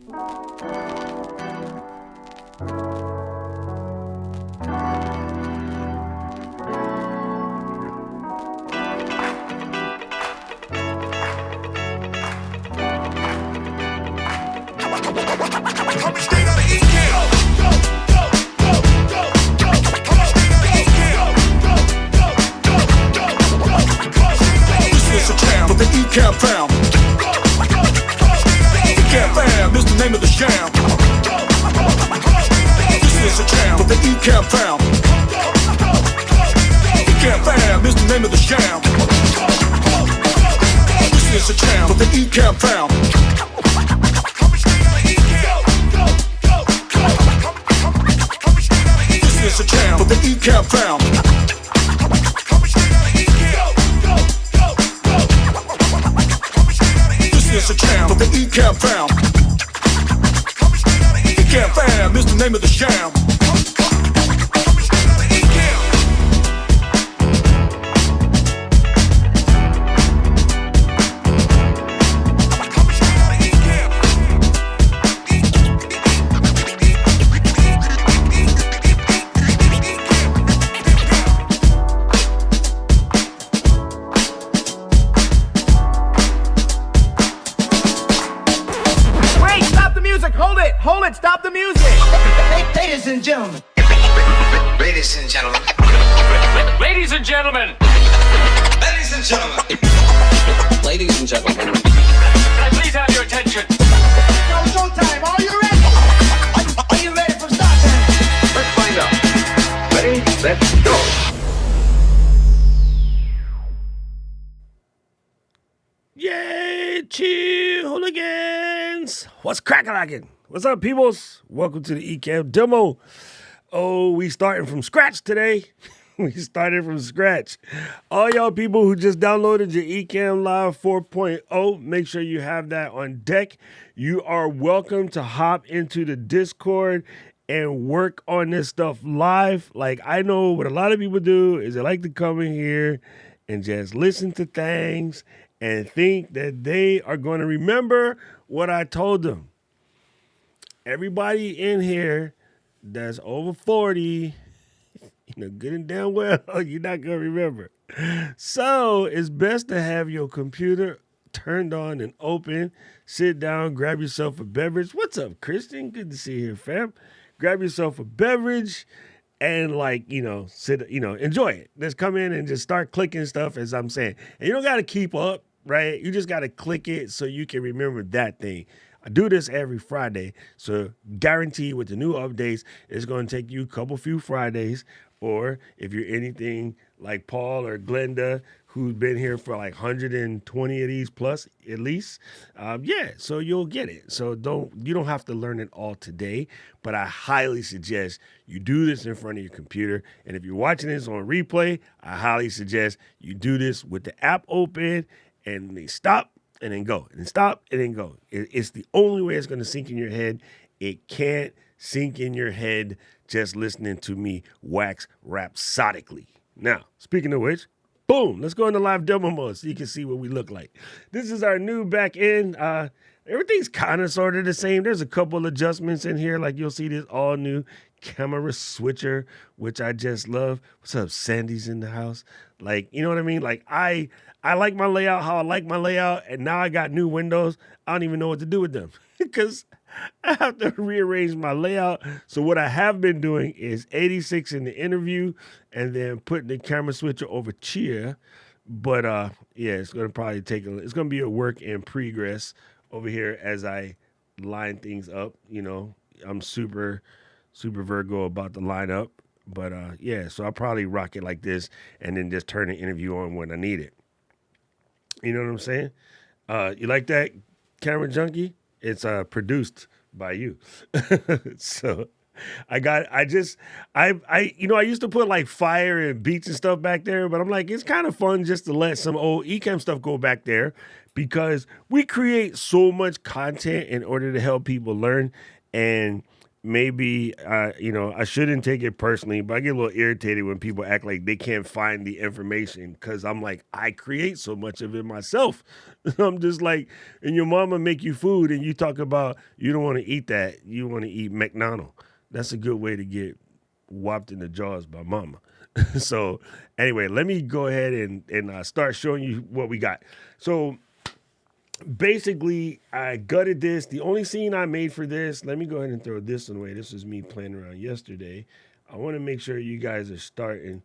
Coming straight out of Ecamm. This is a jam with the Ecamm fam. Ecamm fam is the name of the jam. This is a jam with the Ecamm fam. Ecamm fam is the name of the jam. This is a jam with the Ecamm fam. This is a jam with the Ecamm fam. This is a jam with the Ecamm fam. Ecamm fam is the name of the jam. Hold it, stop the music! Ladies and gentlemen. Ladies and gentlemen. Ladies and gentlemen. Ladies and gentlemen. Ladies and gentlemen. Can I please have your attention? Now showtime, are you ready? Are you ready for start time? Let's find out. Ready, let's go. Yay, chill hooligans! What's crackalackin'? What's up, peoples? Welcome to the Ecamm demo. Oh, we starting from scratch today. We started from scratch. All y'all people who just downloaded your Ecamm Live 4.0, make sure you have that on deck. You are welcome to hop into the Discord and work on this stuff live. Like, I know what a lot of people do is they like to come in here and just listen to things and think that they are going to remember what I told them. Everybody in here that's over 40, good and damn well, you're not going to remember. So it's best to have your computer turned on and open. Sit down, grab yourself a beverage. What's up, Christian? Good to see you here, fam. Grab yourself a beverage and sit, enjoy it. Just come in and just start clicking stuff as I'm saying. And you don't got to keep up, right? You just got to click it so you can remember that thing. I do this every Friday, so guarantee with the new updates, it's going to take you a few Fridays, or if you're anything like Paul or Glenda, who's been here for like 120 of these plus at least, so you'll get it. So you don't have to learn it all today, but I highly suggest you do this in front of your computer. And if you're watching this on replay, I highly suggest you do this with the app open and they stop and then go, and stop, and then go. It's the only way it's going to sink in your head. It can't sink in your head just listening to me wax rhapsodically. Now, speaking of which, boom, let's go into live demo mode so you can see what we look like. This is our new back end. Everything's kind of sort of the same. There's a couple adjustments in here, like you'll see this all new camera switcher, which I just love. What's up, Sandy's in the house? Like, you know what I mean? Like, I like my layout how I like my layout, and now I got new windows. I don't even know what to do with them because I have to rearrange my layout. So what I have been doing is 86 in the interview and then putting the camera switcher over here. But it's going to probably it's going to be a work in progress over here as I line things up. I'm super Virgo about the lineup. But so I'll probably rock it like this and then just turn the interview on when I need it. You know what I'm saying? You like that, Camera Junkie? It's produced by you. So I used to put like fire and beats and stuff back there, but I'm like, it's kind of fun just to let some old Ecamm stuff go back there because we create so much content in order to help people learn. And maybe I shouldn't take it personally, but I get a little irritated when people act like they can't find the information because I'm like, I create so much of it myself. I'm just like, and your mama make you food and you talk about you don't want to eat that, you want to eat McDonald's. That's a good way to get whopped in the jaws by mama. So anyway, let me go ahead and start showing you what we got. So basically, I gutted this. The only scene I made for this, let me go ahead and throw this one away. This was me playing around yesterday. I want to make sure you guys are starting,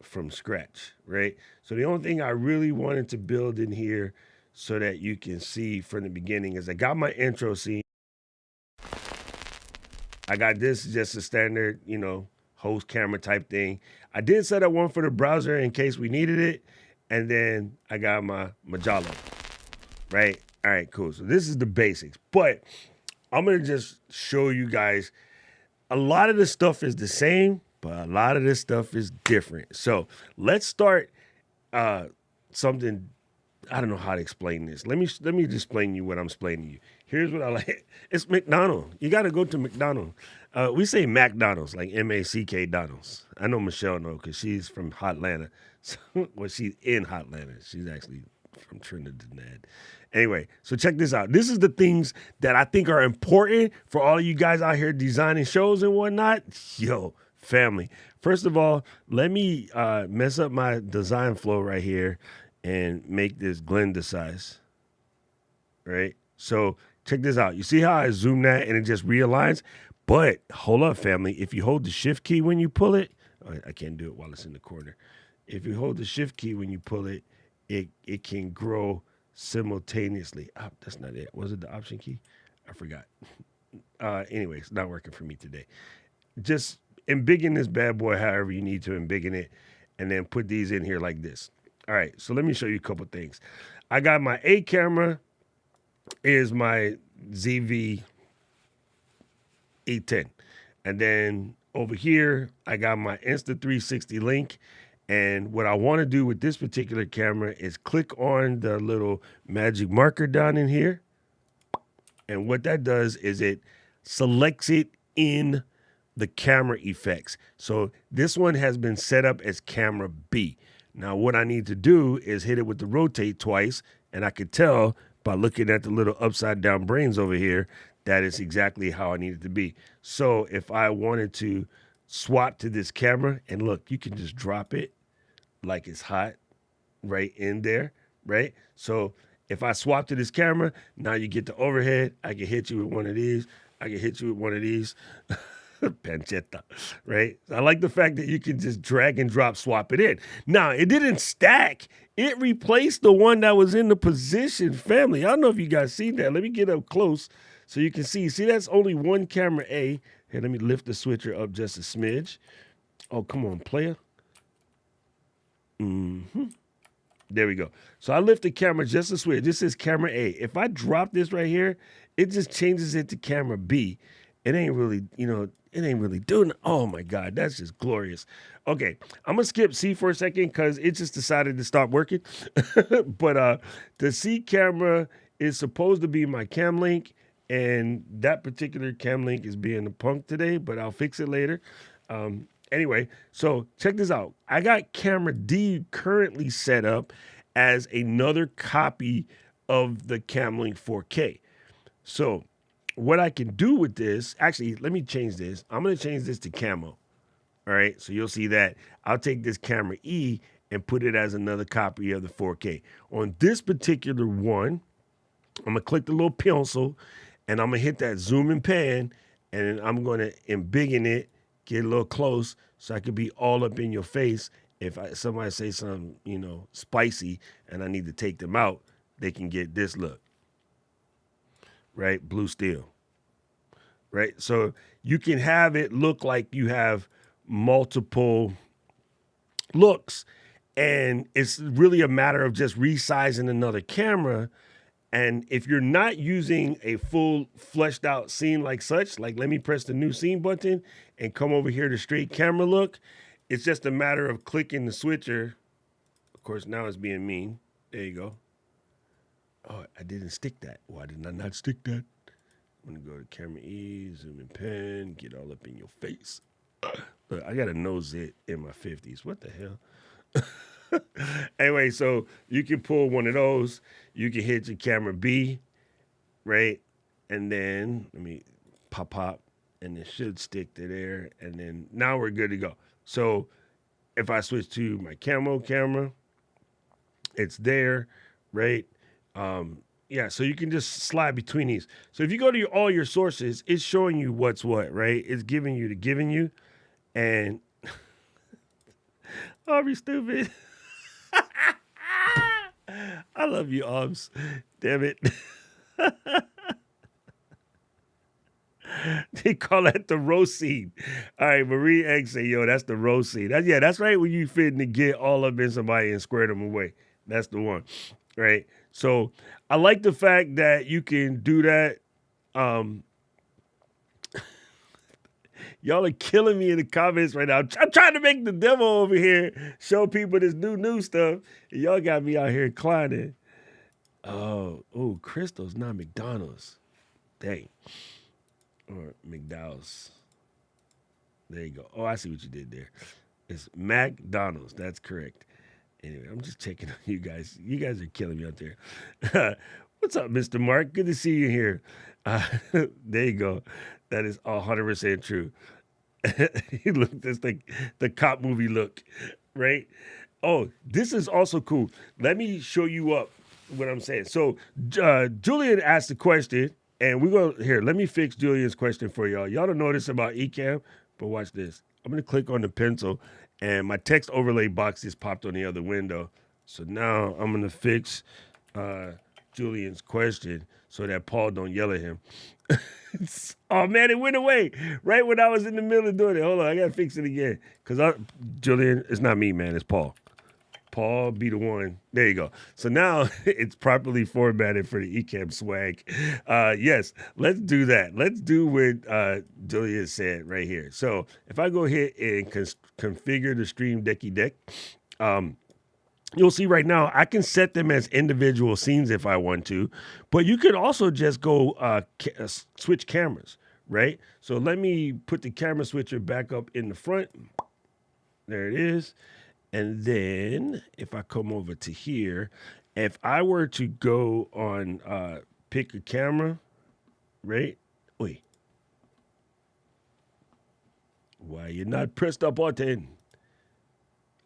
from scratch, right? So the only thing I really wanted to build in here so that you can see from the beginning is I got my intro scene. I got this just a standard, host camera type thing. I did set up one for the browser in case we needed it. And then I got my Majalo. Right? All right, cool. So this is the basics. But I'm going to just show you guys a lot of the stuff is the same, but a lot of this stuff is different. So let's start something. I don't know how to explain this. Let me just explain you what I'm explaining to you. Here's what I like. It's McDonald's. You got to go to McDonald's. We say McDonald's, like M-A-C-K Donald's. I know Michelle knows because she's from Hotlanta. So, well, she's in Hotlanta. She's actually from Trinidad. Anyway, so check this out. This is the things that I think are important for all of you guys out here designing shows and whatnot. Yo, family. First of all, let me mess up my design flow right here and make this Glenda size. Right? So check this out. You see how I zoom that and it just realigns? But hold up, family. If you hold the shift key when you pull it, I can't do it while it's in the corner. If you hold the shift key when you pull it, it can grow simultaneously. Oh, that's not it. Was it the option key? I forgot. Anyway, it's not working for me today. Just embiggen this bad boy however you need to embiggen it, and then put these in here like this. All right, so let me show you a couple things. I got my A camera is my ZV E10. And then over here, I got my Insta360 link. And what I want to do with this particular camera is click on the little magic marker down in here. And what that does is it selects it in the camera effects. So this one has been set up as camera B. Now what I need to do is hit it with the rotate twice. And I could tell by looking at the little upside down brains over here, that is exactly how I need it to be. So if I wanted to swap to this camera, and look, you can just drop it like it's hot right in there, right? So if I swap to this camera, now you get the overhead. I can hit you with one of these. I can hit you with one of these. Pancetta, right? I like the fact that you can just drag and drop, swap it in. Now, it didn't stack. It replaced the one that was in the position, family. I don't know if you guys seen that. Let me get up close so you can see. See, that's only one camera A. Here, let me lift the switcher up just a smidge. Oh, come on, player. There we go. So I lift the camera just a switch. This is camera A. If I drop this right here, it just changes it to camera B. It ain't really, it ain't really doing. Oh my God, that's just glorious. Okay, I'm gonna skip C for a second because it just decided to stop working. But the C camera is supposed to be my cam link, and that particular cam link is being a punk today, but I'll fix it later. Anyway, so check this out. I got camera D currently set up as another copy of the Camlink 4K. So what I can do with this, actually, let me change this. I'm going to change this to camo. All right, so you'll see that. I'll take this camera E and put it as another copy of the 4K. On this particular one, I'm going to click the little pencil, and I'm going to hit that zoom and pan, and I'm going to embiggen it, get a little close so I could be all up in your face. If somebody say something, spicy and I need to take them out, they can get this look. Right? Blue steel. Right? So you can have it look like you have multiple looks. And it's really a matter of just resizing another camera. And if you're not using a full fleshed out scene like such, like let me press the new scene button and come over here to straight camera look, it's just a matter of clicking the switcher. Of course, now it's being mean. There you go. Oh, I didn't stick that. Why did I not stick that? I'm going to go to camera E, zoom in pen, get all up in your face. Look, I got a nose hit in my 50s. What the hell? Anyway, so you can pull one of those. You can hit your camera B, right? And then, let me pop, and it should stick to there. And then now we're good to go. So if I switch to my camo camera, it's there, right? Yeah, so you can just slide between these. So if you go to all your sources, it's showing you what's what, right? It's giving you. And I'll be stupid. I love you, Obs. Damn it. They call that the roast scene. All right, Marie Egg say, yo, that's the roast scene. That's right when you fitting to get all up in somebody and square them away. That's the one, right? So I like the fact that you can do that. Y'all are killing me in the comments right now. I'm trying to make the demo over here, show people this new stuff. And y'all got me out here inclining. Oh, Crystal's not McDonald's. Dang. Or McDowell's. There you go. Oh, I see what you did there. It's McDonald's. That's correct. Anyway, I'm just checking on you guys. You guys are killing me out there. What's up, Mr. Mark? Good to see you here. There you go. That is 100% true. He looked just like the cop movie look, right? Oh, this is also cool. Let me show you up what I'm saying. So Julian asked a question, and we're going to, here, let me fix Julian's question for y'all. Y'all don't know this about Ecamm, but watch this. I'm going to click on the pencil, and my text overlay box just popped on the other window. So now I'm going to fix Julian's question so that Paul don't yell at him. Oh, man, it went away right when I was in the middle of doing it. Hold on, I got to fix it again. Because, Julian, it's not me, man. It's Paul. Paul be the one. There you go. So now it's properly formatted for the Ecamm swag. Yes, let's do that. Let's do what Julian said right here. So if I go ahead and configure the Stream Decky Deck, you'll see right now I can set them as individual scenes if I want to, but you could also just go switch cameras, right? So let me put the camera switcher back up in the front. There it is. And then if I come over to here, if I were to go on pick a camera, right? Wait. Why you not pressed the button?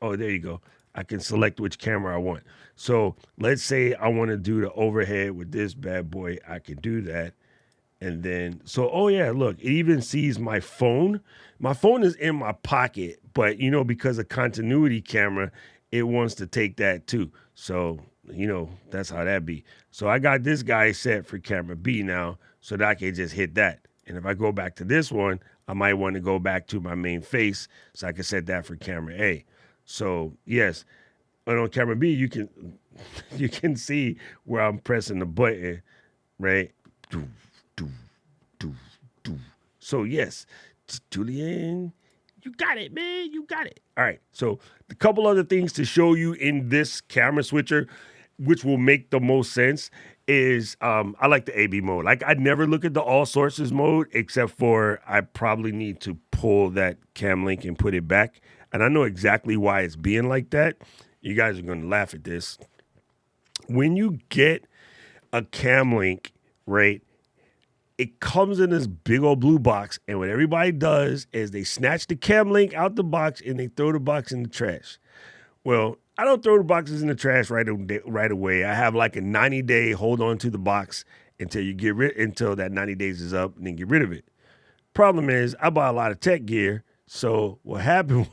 Oh, there you go. I can select which camera I want. So let's say I want to do the overhead with this bad boy. I can do that. And then, so, oh yeah, look, it even sees my phone. My phone is in my pocket, but because of continuity camera, it wants to take that too. So, that's how that be. So I got this guy set for camera B now so that I can just hit that. And if I go back to this one, I might want to go back to my main face so I can set that for camera A. So yes, and on camera B, you can see where I'm pressing the button, right? So yes, Julian, you got it, man. You got it. All right. So a couple other things to show you in this camera switcher, which will make the most sense, is I like the AB mode. Like I never look at the all sources mode except for I probably need to pull that cam link and put it back. And I know exactly why it's being like that. You guys are going to laugh at this. When you get a cam link, right, it comes in this big old blue box. And what everybody does is they snatch the cam link out the box and they throw the box in the trash. Well, I don't throw the boxes in the trash right away. I have like a 90-day hold on to the box until until that 90 days is up and then get rid of it. Problem is, I buy a lot of tech gear. So what happened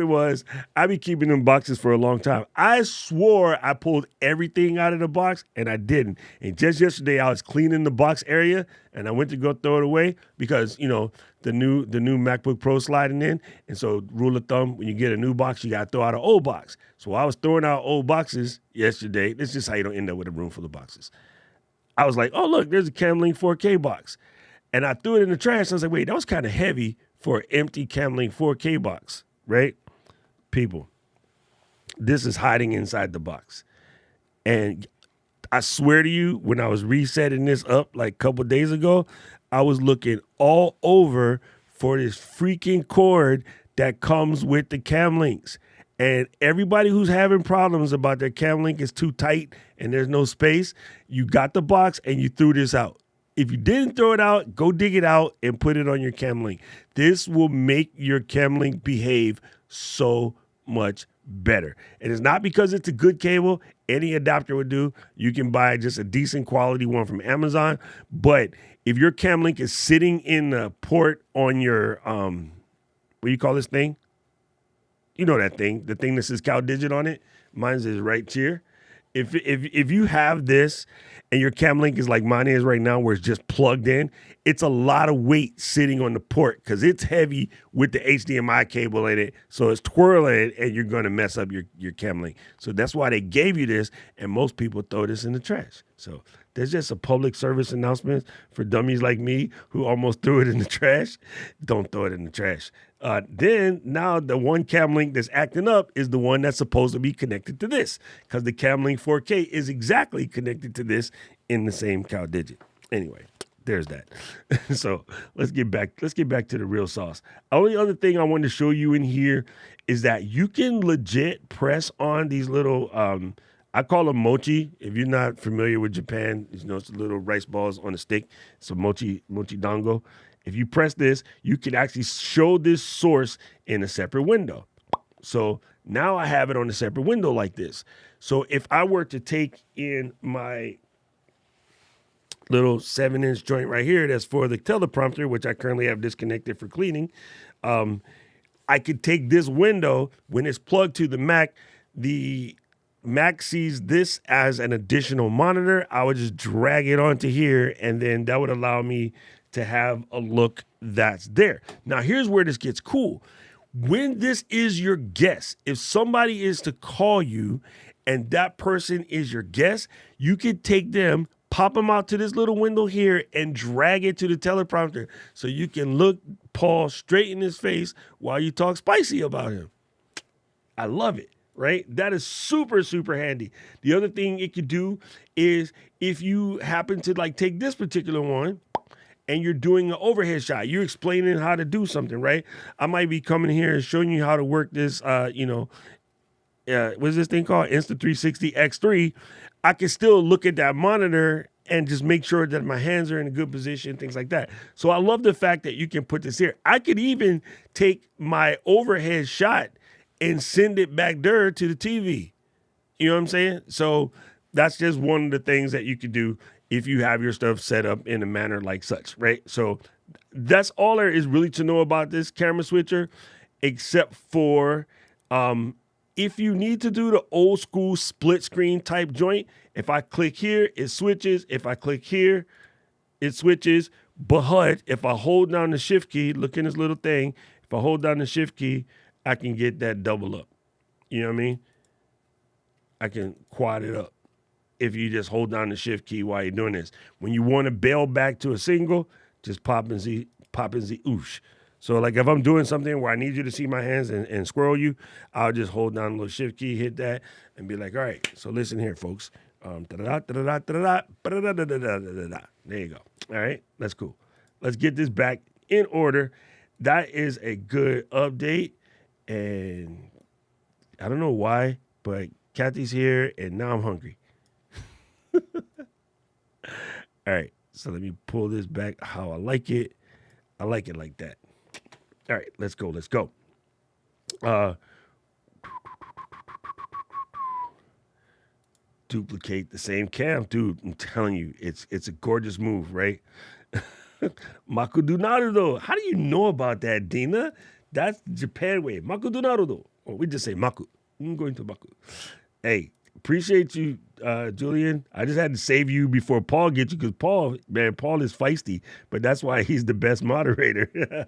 was I be keeping them boxes for a long time. I swore I pulled everything out of the box and I didn't. And just yesterday I was cleaning the box area and I went to go throw it away because, the new MacBook Pro sliding in. And so rule of thumb, when you get a new box, you got to throw out an old box. So I was throwing out old boxes yesterday. This is just how you don't end up with a room full of boxes. I was like, oh, look, there's a Camlink 4K box. And I threw it in the trash. I was like, wait, that was kind of heavy for an empty Camlink 4K box, right? People, this is hiding inside the box. And I swear to you, when I was resetting this up like a couple days ago, I was looking all over for this freaking cord that comes with the cam links. And everybody who's having problems about their cam link is too tight and there's no space, you got the box and you threw this out. If you didn't throw it out, go dig it out and put it on your cam link. This will make your cam link behave so much better. And it's not because it's a good cable. Any adapter would do. You can buy just a decent quality one from Amazon. But if your cam link is sitting in the port on your, what do you call this thing? You know that thing, the thing that says Cow Digit on it. Mine is right here. If you have this and your cam link is like mine is right now, where it's just plugged in, it's a lot of weight sitting on the port because it's heavy with the HDMI cable in it. So it's twirling and you're going to mess up your cam link. So that's why they gave you this, and most people throw this in the trash. So there's just a public service announcement for dummies like me who almost threw it in the trash. Don't throw it in the trash. Then now the one cam link that's acting up is the one that's supposed to be connected to this, because the cam link 4K is exactly connected to this in the same Cow Digit. Anyway, there's that. So let's get back to the real sauce. Only other thing I wanted to show you in here is that you can legit press on these little I call them mochi. If you're not familiar with Japan, it's the little rice balls on a stick. It's a mochi dango. If you press this, you can actually show this source in a separate window. So now I have it on a separate window like this. So if I were to take in my little 7-inch joint right here, that's for the teleprompter, which I currently have disconnected for cleaning, I could take this window when it's plugged to the Mac sees this as an additional monitor. I would just drag it onto here, and then that would allow me to have a look that's there. Now, here's where this gets cool. When this is your guest, if somebody is to call you and that person is your guest, you could take them, pop them out to this little window here and drag it to the teleprompter so you can look Paul straight in his face while you talk spicy about him. I love it. Right? That is super, super handy. The other thing it could do is if you happen to take this particular one and you're doing an overhead shot, you're explaining how to do something, right? I might be coming here and showing you how to work this, what's this thing called? Insta360 X3. I can still look at that monitor and just make sure that my hands are in a good position, things like that. So I love the fact that you can put this here. I could even take my overhead shot and send it back there to the TV. You know what I'm saying? So that's just one of the things that you could do if you have your stuff set up in a manner like such, right? So that's all there is really to know about this camera switcher, except for if you need to do the old school split screen type joint, if I click here, it switches. If I click here, it switches. But if I hold down the shift key, look in this little thing, if I hold down the shift key, I can get that double up. You know what I mean? I can quad it up if you just hold down the shift key while you're doing this. When you want to bail back to a single, just pop in the oosh. So like if I'm doing something where I need you to see my hands and squirrel you, I'll just hold down the little shift key, hit that, and be like, all right, so listen here, folks. There you go. All right, that's cool. Let's get this back in order. That is a good update. And I don't know why, but Kathy's here, and now I'm hungry. All right, so let me pull this back how I like it. I like it like that. All right, let's go. Duplicate the same cam. Dude, I'm telling you, it's a gorgeous move, right? Maku do naruto. How do you know about that, Dina? That's the Japan way. Maku do naruto. Or we just say Maku. I'm going to Maku. Hey, appreciate you, Julian. I just had to save you before Paul gets you, because Paul is feisty, but that's why he's the best moderator.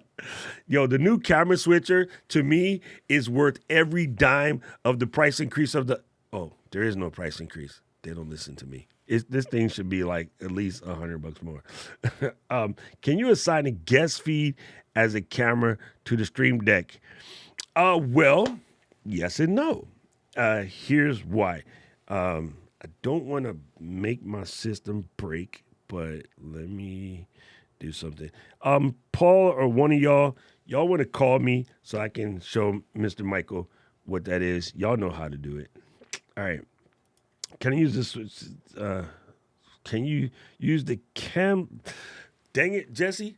Yo, the new camera switcher, to me, is worth every dime of the price increase of the... Oh, there is no price increase. They don't listen to me. This thing should be like at least $100 more. Can you assign a guest feed as a camera to the Stream Deck? Well, yes and no. Here's why. I I don't want to make my system break, but let me do something. Paul or one of y'all want to call me so I can show Mr. Michael what that is. Y'all know how to do it. All right. Can I use this? Can you use the cam? Dang it, Jesse.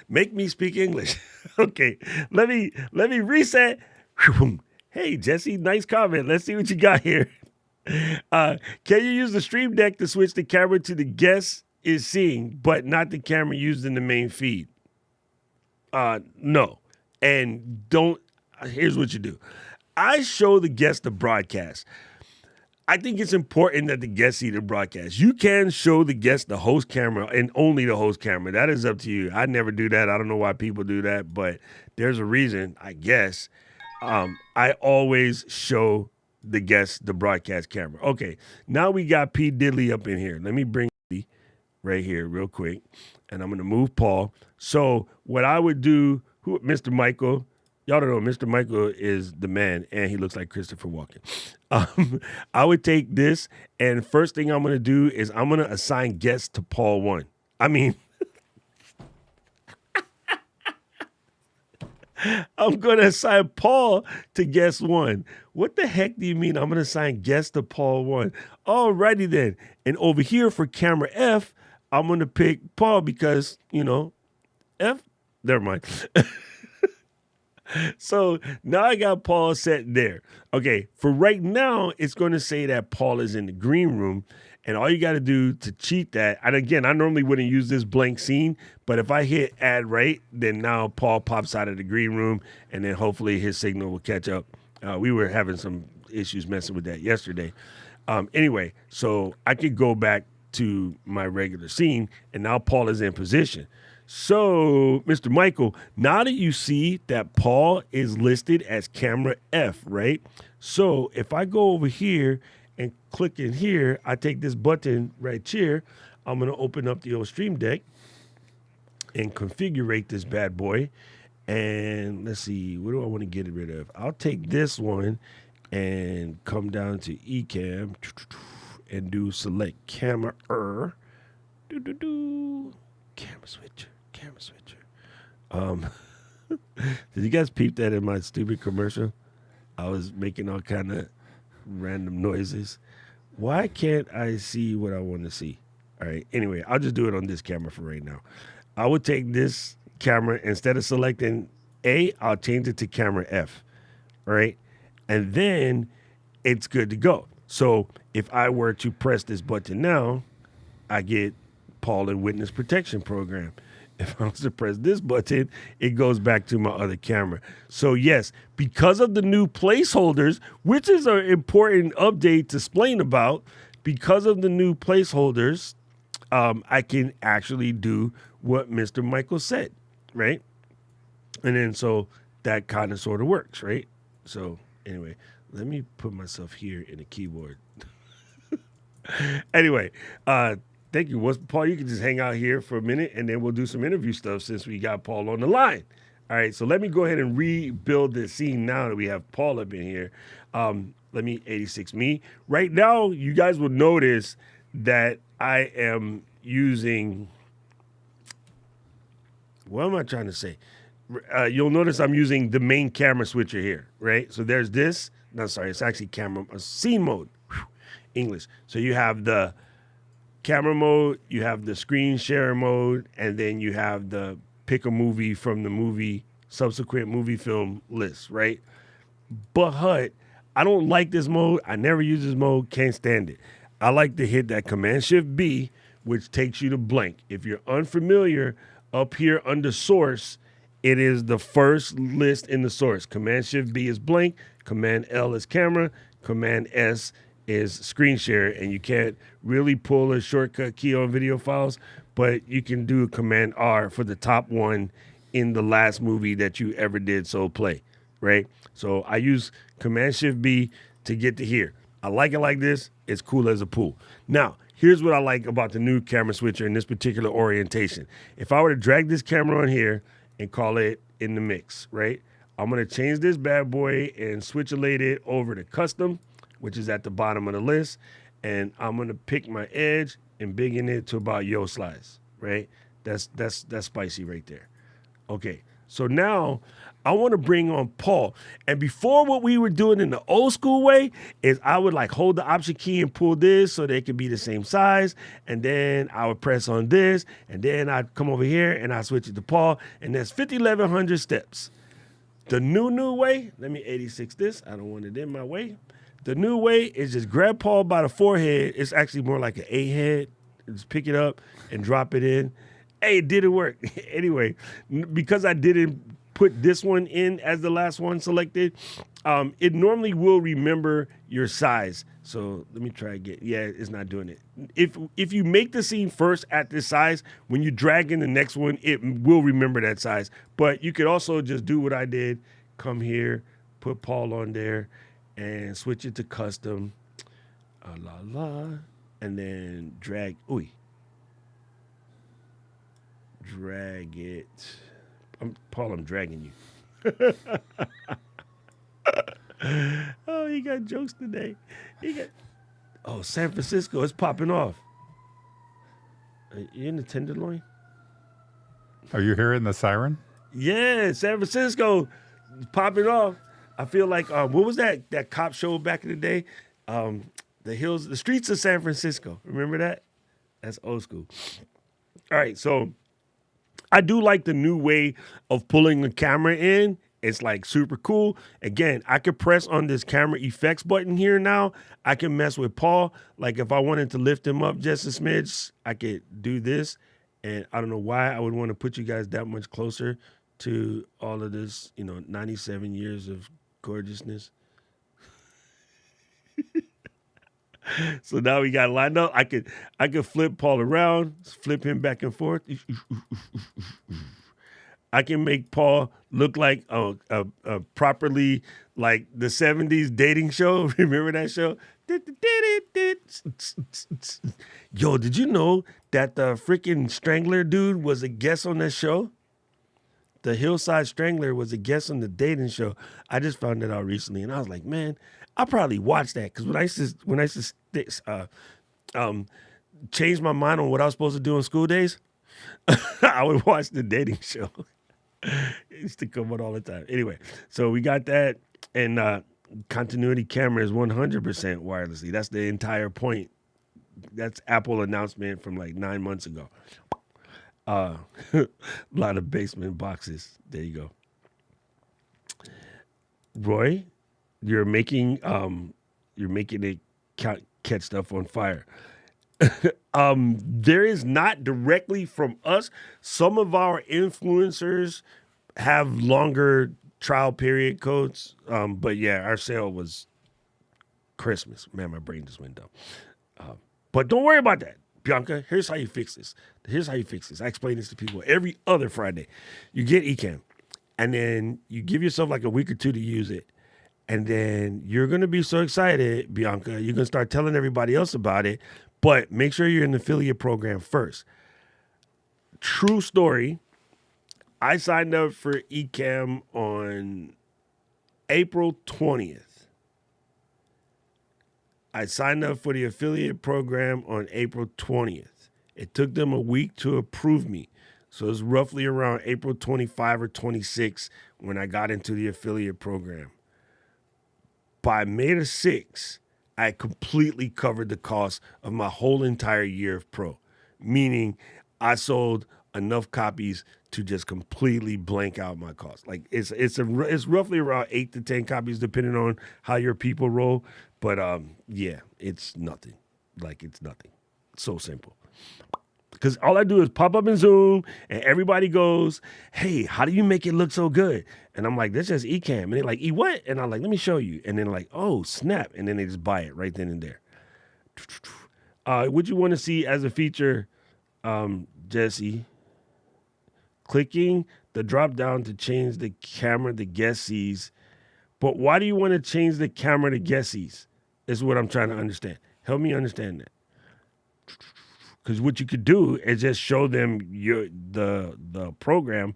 Make me speak English. Okay. Let me reset. Hey, Jesse, nice comment. Let's see what you got here. Can you use the Stream Deck to switch the camera to the guest is seeing, but not the camera used in the main feed? No. And don't, here's what you do. I show the guest the broadcast. I think it's important that the guest see the broadcast. You can show the guest the host camera and only the host camera. That is up to you. I never do that. I don't know why people do that, but there's a reason, I guess. I always show the guest the broadcast camera. Okay, now we got P. Diddley up in here. Let me bring right here real quick, and I'm going to move Paul. So what I would do, Mr. Michael, y'all don't know, Mr. Michael is the man, and he looks like Christopher Walken. I would take this, and first thing I'm going to do is I'm going to assign guests to Paul 1. I mean, I'm going to assign Paul to guest 1. What the heck do you mean I'm going to assign guest to Paul 1? Alrighty then. And over here for camera F, I'm going to pick Paul because, F, never mind. So now I got Paul set there. Okay, for right now, it's going to say that Paul is in the green room. And all you got to do to cheat that, and again, I normally wouldn't use this blank scene, but if I hit add right, then now Paul pops out of the green room, and then hopefully his signal will catch up. We were having some issues messing with that yesterday. Anyway, so I could go back to my regular scene, and now Paul is in position. So, Mr. Michael, now that you see that Paul is listed as camera F, right? So if I go over here and click in here, I take this button right here. I'm going to open up the old Stream Deck and configure this bad boy. And let's see, what do I want to get rid of? I'll take this one and come down to Ecamm and do select camera. Camera switcher. Did you guys peep that in my stupid commercial? I was making all kind of random noises. Why can't I see what I want to see? All right. Anyway, I'll just do it on this camera for right now. I would take this camera, instead of selecting A, I'll change it to camera F. All right. And then it's good to go. So if I were to press this button now, I get Paul in Witness Protection Program. If I was to press this button, it goes back to my other camera. So yes, because of the new placeholders, which is an important update to explain about, because of the new placeholders, I can actually do what Mr. Michael said, right? And then so that kind of sort of works, right? So anyway, let me put myself here in the keyboard. Anyway, thank you. Paul, you can just hang out here for a minute, and then we'll do some interview stuff since we got Paul on the line. All right, so let me go ahead and rebuild this scene now that we have Paul up in here. Let me 86 me. Right now, you guys will notice that I am using, what am I trying to say? You'll notice I'm using the main camera switcher here, right? So there's this. No, sorry, it's actually scene mode. Whew, English. So you have the camera mode, you have the screen share mode, and then you have the pick a movie from the subsequent movie film list, right? But I don't like this mode. I never use this mode. Can't stand it. I like to hit that Command-Shift-B, which takes you to blank. If you're unfamiliar, up here under source, it is the first list in the source. Command-Shift-B is blank. Command-L is camera. Command-S is screen share, and you can't really pull a shortcut key on video files, but you can do Command-R for the top one in the last movie that you ever did so play, right? So I use Command-Shift-B to get to here. I like it like this. It's cool as a pool. Now, here's what I like about the new camera switcher in this particular orientation. If I were to drag this camera on here and call it in the mix, right? I'm going to change this bad boy and switch-elate it over to custom, which is at the bottom of the list. and I'm gonna pick my edge and biggin it to about yo slice, right? That's spicy right there. Okay, so now I want to bring on Paul. And before, what we were doing in the old school way is I would like hold the Option key and pull this so they could be the same size. And then I would press on this. And then I'd come over here and I switch it to Paul. And that's 5,100 steps. The new way, let me 86 this. I don't want it in my way. The new way is just grab Paul by the forehead. It's actually more like an A head. Just pick it up and drop it in. Hey, it didn't work. Anyway, because I didn't put this one in as the last one selected, it normally will remember your size. So let me try again. Yeah, it's not doing it. If you make the scene first at this size, when you drag in the next one, it will remember that size. But you could also just do what I did. Come here, put Paul on there, and switch it to custom. And then drag. Ooh. Drag it. Paul, I'm dragging you. Oh, he got jokes today. San Francisco, it's popping off. Are you in the Tenderloin? Are you hearing the siren? Yeah, San Francisco is popping off. I feel like, what was that cop show back in the day? The Streets of San Francisco. Remember that? That's old school. All right, so I do like the new way of pulling the camera in. It's like super cool. Again, I could press on this camera effects button here now. I can mess with Paul. Like if I wanted to lift him up just a smidge, I could do this. And I don't know why I would want to put you guys that much closer to all of this, 97 years of gorgeousness. So now we got lined up. I could flip Paul around, flip him back and forth. I can make Paul look like a properly like the 70s dating show. Remember that show? Yo, did you know that the freaking Strangler dude was a guest on that show? The Hillside Strangler was a guest on the dating show. I just found that out recently, and I was like, man, I probably watched that because when I used to change my mind on what I was supposed to do on school days, I would watch the dating show. It used to come on all the time. Anyway, so we got that, and continuity camera is 100% wirelessly. That's the entire point. That's Apple announcement from like 9 months ago. A lot of basement boxes. There you go. Roy, you're making it catch stuff on fire. There is not directly from us. Some of our influencers have longer trial period codes. But yeah, our sale was Christmas. Man, my brain just went dumb. But don't worry about that. Bianca, here's how you fix this. I explain this to people every other Friday. You get Ecamm, and then you give yourself like a week or two to use it. And then you're going to be so excited, Bianca, you're going to start telling everybody else about it. But make sure you're in the affiliate program first. True story. I signed up for Ecamm on April 20th. I signed up for the affiliate program on April 20th. It took them a week to approve me. So it's roughly around April 25 or 26 when I got into the affiliate program. By May the 6th, I completely covered the cost of my whole entire year of pro, meaning I sold enough copies to just completely blank out my cost. Like it's roughly around 8 to 10 copies depending on how your people roll. But yeah, it's nothing. Like it's nothing. It's so simple. Because all I do is pop up in Zoom and everybody goes, hey, how do you make it look so good? And I'm like, that's just Ecamm. And they're like, what? And I'm like, let me show you. And then like, oh, snap. And then they just buy it right then and there. What you want to see as a feature, Jesse, clicking the drop down to change the camera the guest sees. But why do you want to change the camera to guest sees? Is what I'm trying to understand. Help me understand that. Because what you could do is just show them the program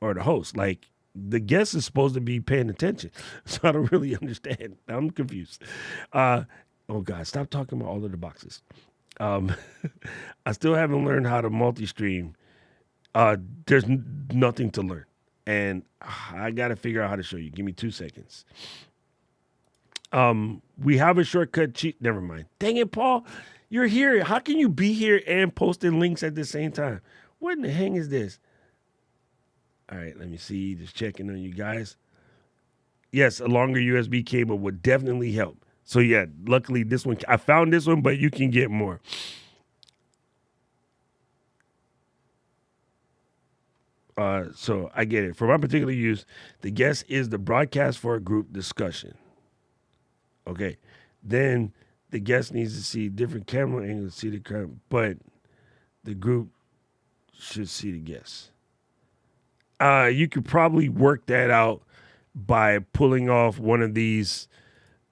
or the host. Like the guest is supposed to be paying attention. So I don't really understand. I'm confused. Oh God, stop talking about all of the boxes. I still haven't learned how to multi-stream. There's nothing to learn. And I got to figure out how to show you. Give me 2 seconds. We have a shortcut cheat. Never mind. Dang it, Paul. You're here. How can you be here and posting links at the same time? What in the hang is this? All right, let me see. Just checking on you guys. Yes, a longer USB cable would definitely help. So yeah, luckily this one, I found this one, but you can get more. So I get it. For my particular use, the guest is the broadcast for a group discussion. Okay. Then the guest needs to see different camera angles, see the camera, but the group should see the guest. You could probably work that out by pulling off one of these,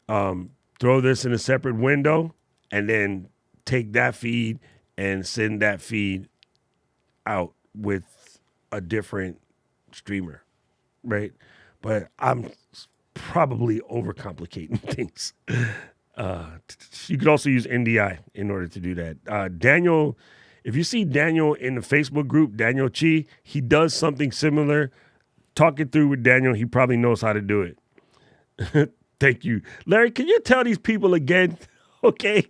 throw this in a separate window, and then take that feed and send that feed out with a different streamer, right? But I'm probably overcomplicating things. You could also use NDI in order to do that. Daniel, if you see Daniel in the Facebook group, Daniel Chi, he does something similar. Talk it through with Daniel. He probably knows how to do it. Thank you. Larry, can you tell these people again? Okay.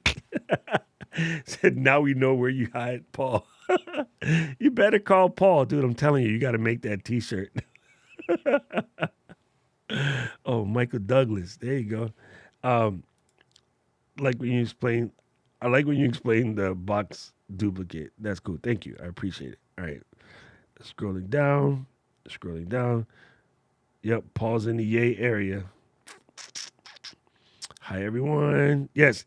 Said, now we know where you hide Paul. You better call Paul. Dude, I'm telling you, you got to make that T-shirt. Oh, Michael Douglas. There you go. Like when you explain, I like when you explain the box duplicate. That's cool. Thank you. I appreciate it. All right. Scrolling down. Yep, Paul's in the yay area. Hi, everyone. Yes.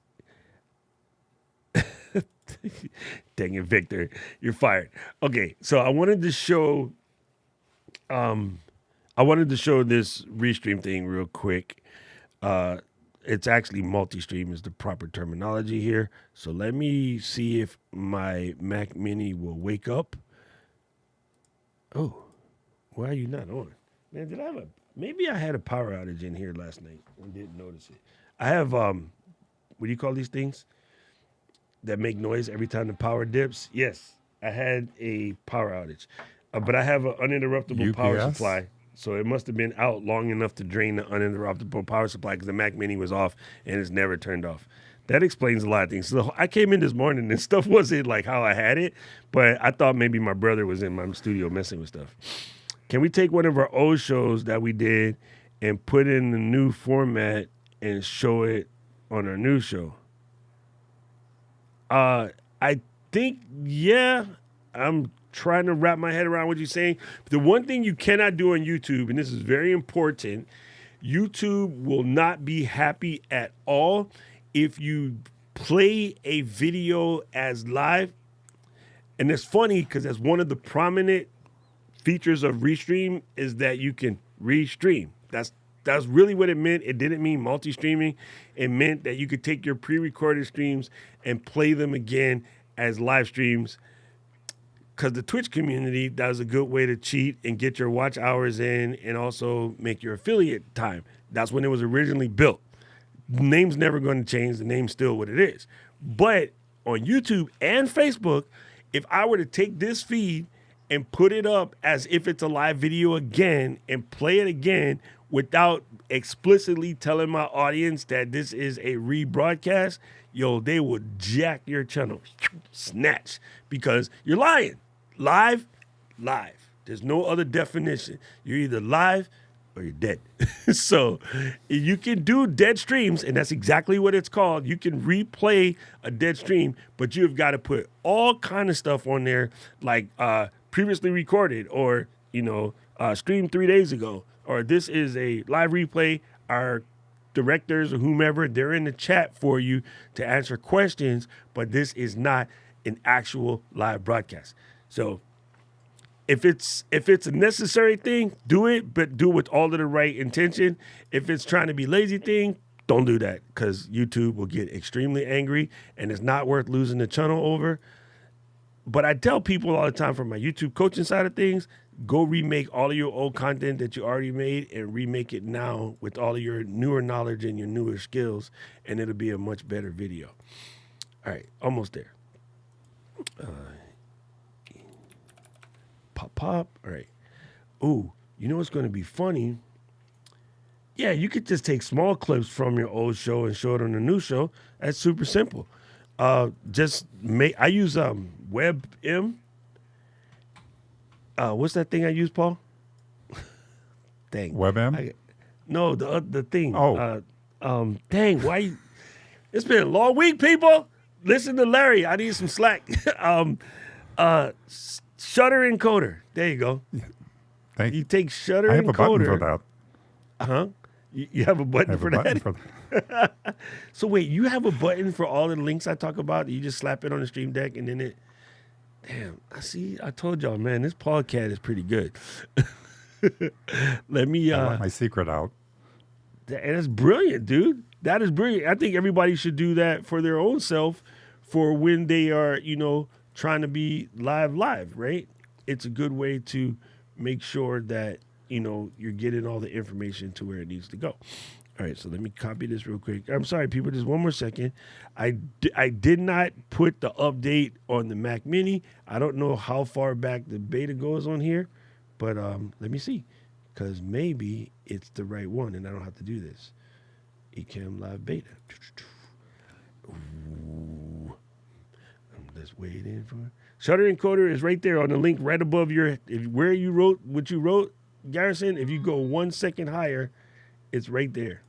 Dang it, Victor. You're fired. Okay, so I wanted to show this restream thing real quick. It's actually multi-stream is the proper terminology here. So let me see if my Mac Mini will wake up. Oh, why are you not on? Man, maybe I had a power outage in here last night and didn't notice it. I have, what do you call these things that make noise every time the power dips? Yes, I had a power outage, but I have an uninterruptible power UPS? supply. So it must have been out long enough to drain the uninterruptible power supply because the Mac Mini was off and it's never turned off. That explains a lot of things. So I came in this morning and stuff wasn't like how I had it, but I thought maybe my brother was in my studio messing with stuff. Can we take one of our old shows that we did and put in the new format and show it on our new show? I think, yeah, I'm trying to wrap my head around what you're saying. The one thing you cannot do on YouTube, and this is very important, YouTube will not be happy at all if you play a video as live. And it's funny because that's one of the prominent features of Restream is that you can restream. That's really what it meant. It didn't mean multi-streaming. It meant that you could take your pre-recorded streams and play them again as live streams. Because the Twitch community, that was a good way to cheat and get your watch hours in and also make your affiliate time. That's when it was originally built. The name's never going to change. The name's still what it is. But on YouTube and Facebook, if I were to take this feed and put it up as if it's a live video again and play it again without explicitly telling my audience that this is a rebroadcast, yo, they would jack your channel. Snatch. Because you're lying. Live. There's no other definition. You're either live or you're dead. So you can do dead streams, and that's exactly what it's called. You can replay a dead stream, but you've got to put all kind of stuff on there, like previously recorded or, streamed 3 days ago, or this is a live replay. Our directors or whomever, they're in the chat for you to answer questions, but this is not an actual live broadcast. So if it's a necessary thing, do it, but do it with all of the right intention. If it's trying to be lazy thing, don't do that because YouTube will get extremely angry and it's not worth losing the channel over. But I tell people all the time from my YouTube coaching side of things, go remake all of your old content that you already made and remake it now with all of your newer knowledge and your newer skills, and it'll be a much better video. All right, almost there. Pop. All right. Ooh, you know what's going to be funny? Yeah, you could just take small clips from your old show and show it on the new show. That's super simple. I use WebM. What's that thing I use, Paul? Dang. WebM? No, the thing. Oh. Dang, why you... It's been a long week, people. Listen to Larry. I need some slack. Shutter encoder. There you go. Thank You take Shutter I have a button encoder. for that. Huh? You have a I button have for a button that? for that. So wait, you have a button for all the links I talk about? You just slap it on the Stream Deck and then it... Damn, I told y'all, man, this podcast is pretty good. Let me... I let my secret out. And that's brilliant, dude. That is brilliant. I think everybody should do that for their own self for when they are, trying to be live, right? It's a good way to make sure that, you're getting all the information to where it needs to go. All right, so let me copy this real quick. I'm sorry, people, just one more second. I did not put the update on the Mac Mini. I don't know how far back the beta goes on here, but let me see, because maybe it's the right one and I don't have to do this. Ecamm Live Beta. Ooh. I'm just waiting for it. Shutter encoder is right there on the link right above where you wrote what you wrote, Garrison. If you go 1 second higher, it's right there.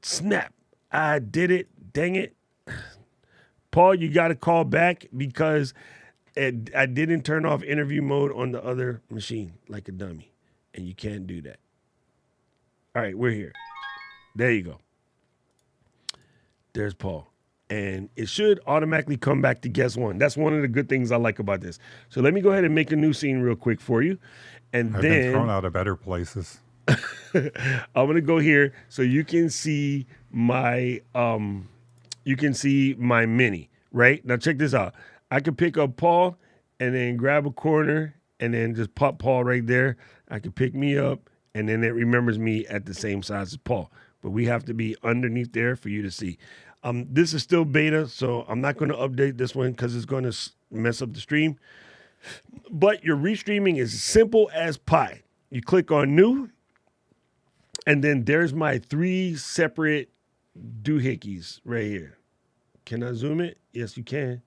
Snap. I did it. Dang it. Paul, you got to call back because I didn't turn off interview mode on the other machine like a dummy. And you can't do that. All right, we're here. There you go. There's Paul. And it should automatically come back to guest one. That's one of the good things I like about this. So let me go ahead and make a new scene real quick for you. And I've then been thrown out of better places. I'm gonna go here so you can see my mini, right? Now check this out. I can pick up Paul and then grab a corner and then just pop Paul right there. I can pick me up and then it remembers me at the same size as Paul. But we have to be underneath there for you to see. This is still beta, so I'm not going to update this one because it's going to mess up the stream. But your restreaming is simple as pie. You click on new, and then there's my 3 separate doohickeys right here. Can I zoom it? Yes, you can.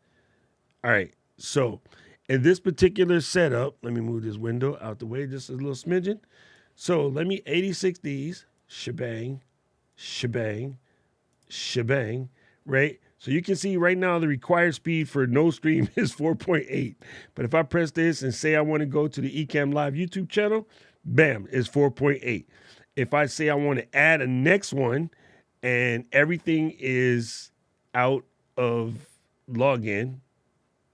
All right, so in this particular setup, let me move this window out the way just a little smidgen. So let me 86 these, shebang, right? So you can see right now the required speed for no stream is 4.8. But if I press this and say I want to go to the Ecamm Live YouTube channel, bam, it's 4.8. If I say I want to add a next one and everything is out of login,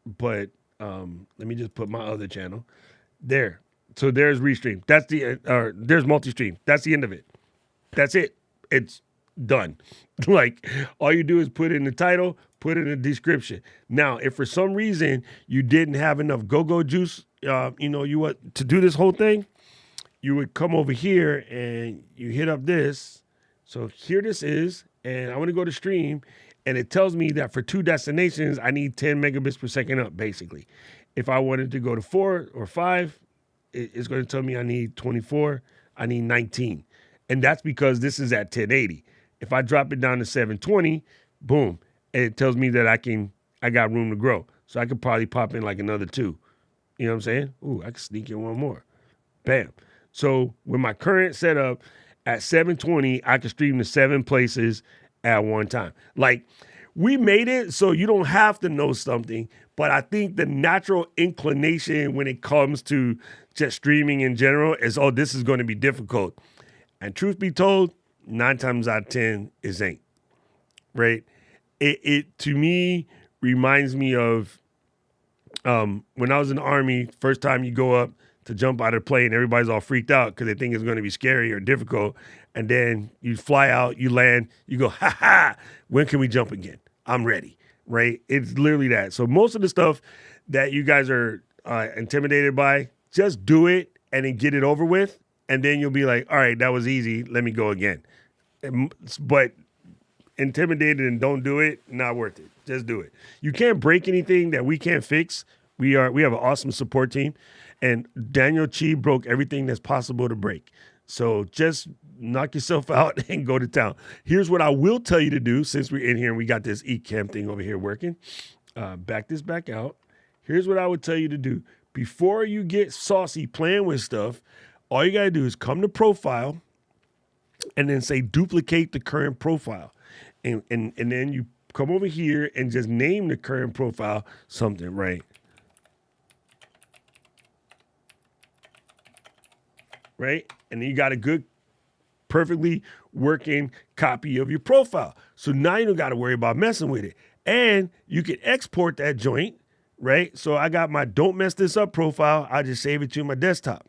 but let me just put my other channel there. So there's restream. That's there's multi-stream. That's the end of it. That's it. It's done. Like all you do is put in the title, put in the description. Now, if for some reason you didn't have enough go-go juice, to do this whole thing, you would come over here and you hit up this. So here this is, and I want to go to stream, and it tells me that for 2 destinations, I need 10 megabits per second up, basically. If I wanted to go to 4 or 5, it's going to tell me I need 24, I need 19. And that's because this is at 1080. If I drop it down to 720, boom, it tells me that I got room to grow. So I could probably pop in like another 2. You know what I'm saying? Ooh, I could sneak in one more. Bam. So with my current setup at 720, I can stream to 7 places at one time. Like, we made it so you don't have to know something, but I think the natural inclination when it comes to just streaming in general is, oh, this is going to be difficult. And truth be told, 9 times out of 10 it ain't, right? It to me reminds me of when I was in the Army. First time you go up to jump out of the plane, everybody's all freaked out because they think it's going to be scary or difficult. And then you fly out, you land, you go, ha ha, when can we jump again? I'm ready, right? It's literally that. So most of the stuff that you guys are intimidated by, just do it and then get it over with. And then you'll be like, all right, that was easy. Let me go again. But intimidated and don't do it, not worth it. Just do it. You can't break anything that we can't fix. We have an awesome support team. And Daniel Chi broke everything that's possible to break. So just knock yourself out and go to town. Here's what I will tell you to do since we're in here and we got this Ecamm thing over here working. Back this back out. Here's what I would tell you to do. Before you get saucy playing with stuff, all you got to do is come to profile and then say duplicate the current profile. And then you come over here and just name the current profile something, right? Right? And then you got a good, perfectly working copy of your profile. So now you don't got to worry about messing with it. And you can export that joint, right? So I got my don't mess this up profile. I just save it to my desktop.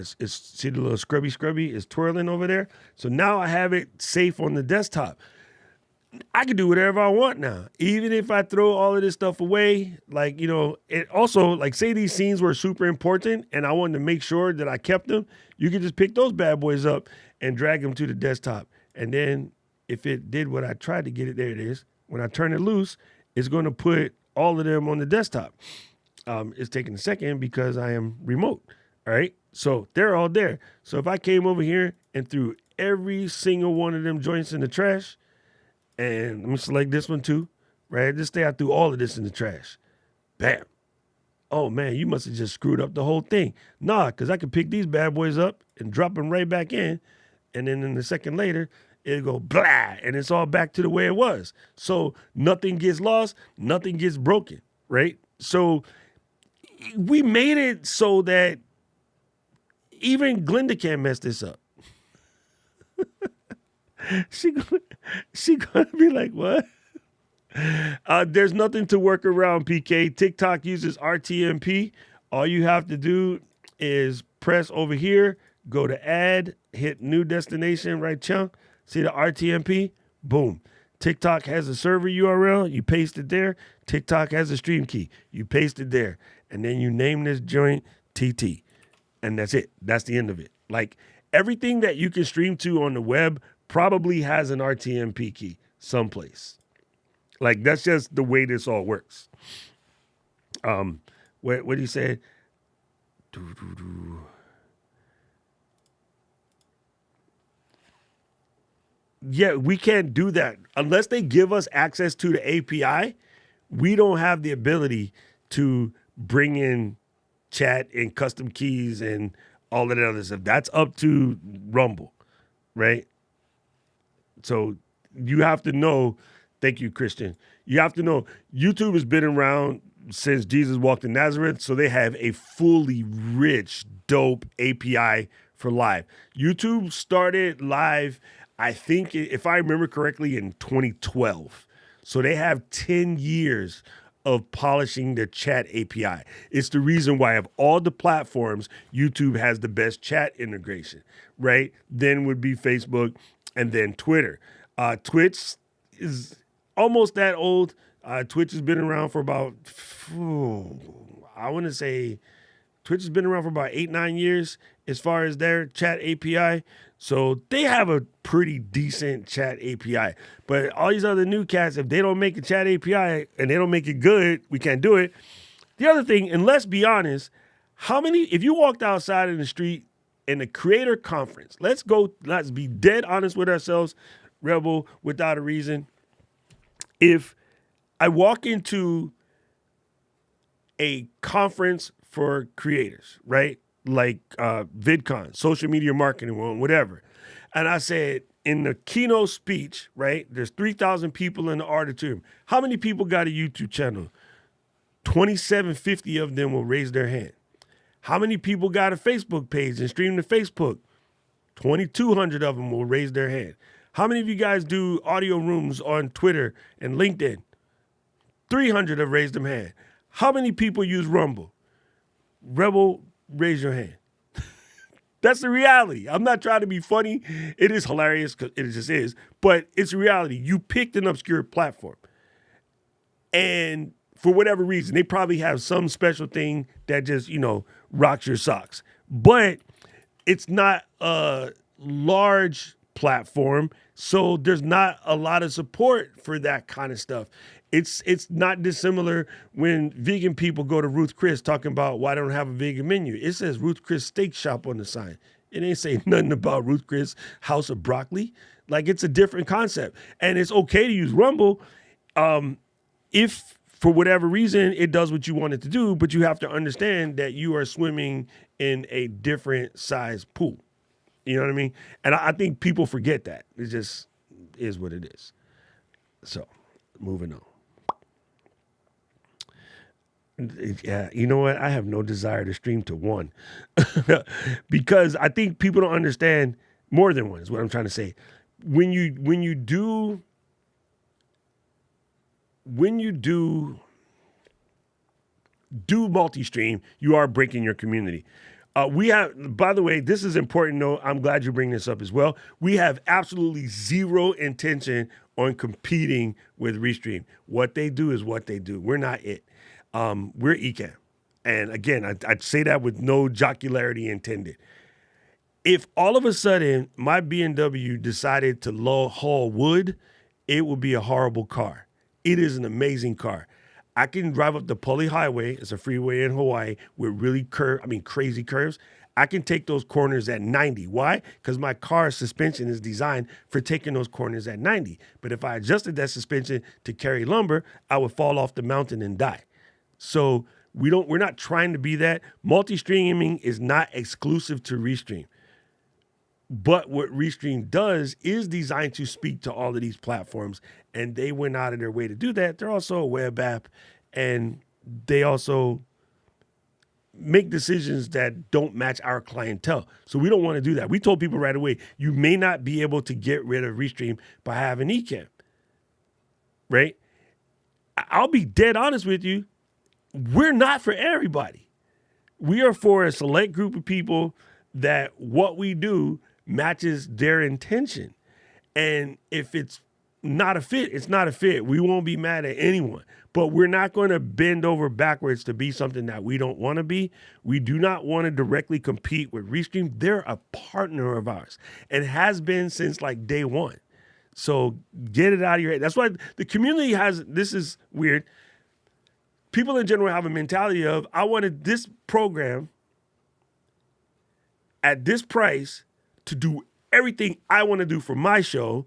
See the little scrubby is twirling over there? So now I have it safe on the desktop. I can do whatever I want now. Even if I throw all of this stuff away, like, it also, like, say these scenes were super important and I wanted to make sure that I kept them, you can just pick those bad boys up and drag them to the desktop. And then if it did what I tried to get it, there it is. When I turn it loose, it's going to put all of them on the desktop. It's taking a second because I am remote. All right. So they're all there. So if I came over here and threw every single one of them joints in the trash, and let me select this one too, right? Just say I threw all of this in the trash. Bam. Oh, man, you must have just screwed up the whole thing. Nah, because I could pick these bad boys up and drop them right back in. And then in a second later, it'll go blah, and it's all back to the way it was. So nothing gets lost, nothing gets broken, right? So we made it so that even Glenda can't mess this up. She gonna be like, what? There's nothing to work around, PK. TikTok uses RTMP. All you have to do is press over here, go to add, hit new destination, right chunk. See the RTMP? Boom. TikTok has a server URL. You paste it there. TikTok has a stream key. You paste it there. And then you name this joint TT. And that's it. That's the end of it. Like, everything that you can stream to on the web probably has an RTMP key someplace. Like, that's just the way this all works. What do you say? Yeah, we can't do that. Unless they give us access to the API, we don't have the ability to bring in chat and custom keys and all of that other stuff. That's up to Rumble, right? So you have to know, thank you, Christian. You have to know YouTube has been around since Jesus walked in Nazareth, so they have a fully rich, dope API for live. YouTube started live, I think, if I remember correctly, in 2012. So they have 10 years of polishing the chat API. It's the reason why of all the platforms, YouTube has the best chat integration, right? Then would be Facebook and then Twitter. Twitch is almost that old. Twitch has been around for about, I want to say, Twitch has been around for about 8-9 years as far as their chat API. So they have a pretty decent chat API. But all these other new cats, if they don't make a chat API and they don't make it good, we can't do it. The other thing, and let's be honest, if you walked outside in the street in a creator conference, let's be dead honest with ourselves, Rebel, without a reason. If I walk into a conference for creators, right? Like VidCon, social media marketing, whatever. And I said, in the keynote speech, right, there's 3,000 people in the auditorium. How many people got a YouTube channel? 2,750 of them will raise their hand. How many people got a Facebook page and stream to Facebook? 2,200 of them will raise their hand. How many of you guys do audio rooms on Twitter and LinkedIn? 300 have raised their hand. How many people use Rumble? Rebel, raise your hand. That's the reality. I'm not trying to be funny. It is hilarious because it just is, but it's reality. You picked an obscure platform. And for whatever reason, they probably have some special thing that just, rocks your socks. But it's not a large platform, so there's not a lot of support for that kind of stuff. It's not dissimilar when vegan people go to Ruth Chris talking about why they don't have a vegan menu. It says Ruth Chris Steak Shop on the sign. It ain't saying nothing about Ruth Chris House of Broccoli. Like, it's a different concept. And it's okay to use Rumble if, for whatever reason, it does what you want it to do, but you have to understand that you are swimming in a different size pool. You know what I mean? And I think people forget that. It just is what it is. So, moving on. Yeah, you know what? I have no desire to stream to one because I think people don't understand more than one is what I'm trying to say. When you do multi-stream, you are breaking your community. We have, by the way, this is important. No, I'm glad you bring this up as well. We have absolutely zero intention on competing with Restream. What they do is what they do. We're not it. We're Ecamm. And again, I'd say that with no jocularity intended. If all of a sudden my BMW decided to haul wood, it would be a horrible car. It is an amazing car. I can drive up the Pully Highway. It's a freeway in Hawaii with really crazy curves. I can take those corners at 90. Why? Because my car's suspension is designed for taking those corners at 90. But if I adjusted that suspension to carry lumber, I would fall off the mountain and die. So we're not trying to be that. Multi-streaming is not exclusive to Restream. But what Restream does is designed to speak to all of these platforms, and they went out of their way to do that. They're also a web app, and they also make decisions that don't match our clientele. So we don't want to do that. We told people right away, you may not be able to get rid of Restream by having Ecamm, right? I'll be dead honest with you. We're not for everybody. We are for a select group of people that what we do matches their intention. And if it's not a fit, it's not a fit. We won't be mad at anyone. But we're not going to bend over backwards to be something that we don't want to be. We do not want to directly compete with Restream. They're a partner of ours and has been since like day one. So get it out of your head. That's why the community has, this is weird. People in general have a mentality of, I wanted this program at this price to do everything I want to do for my show.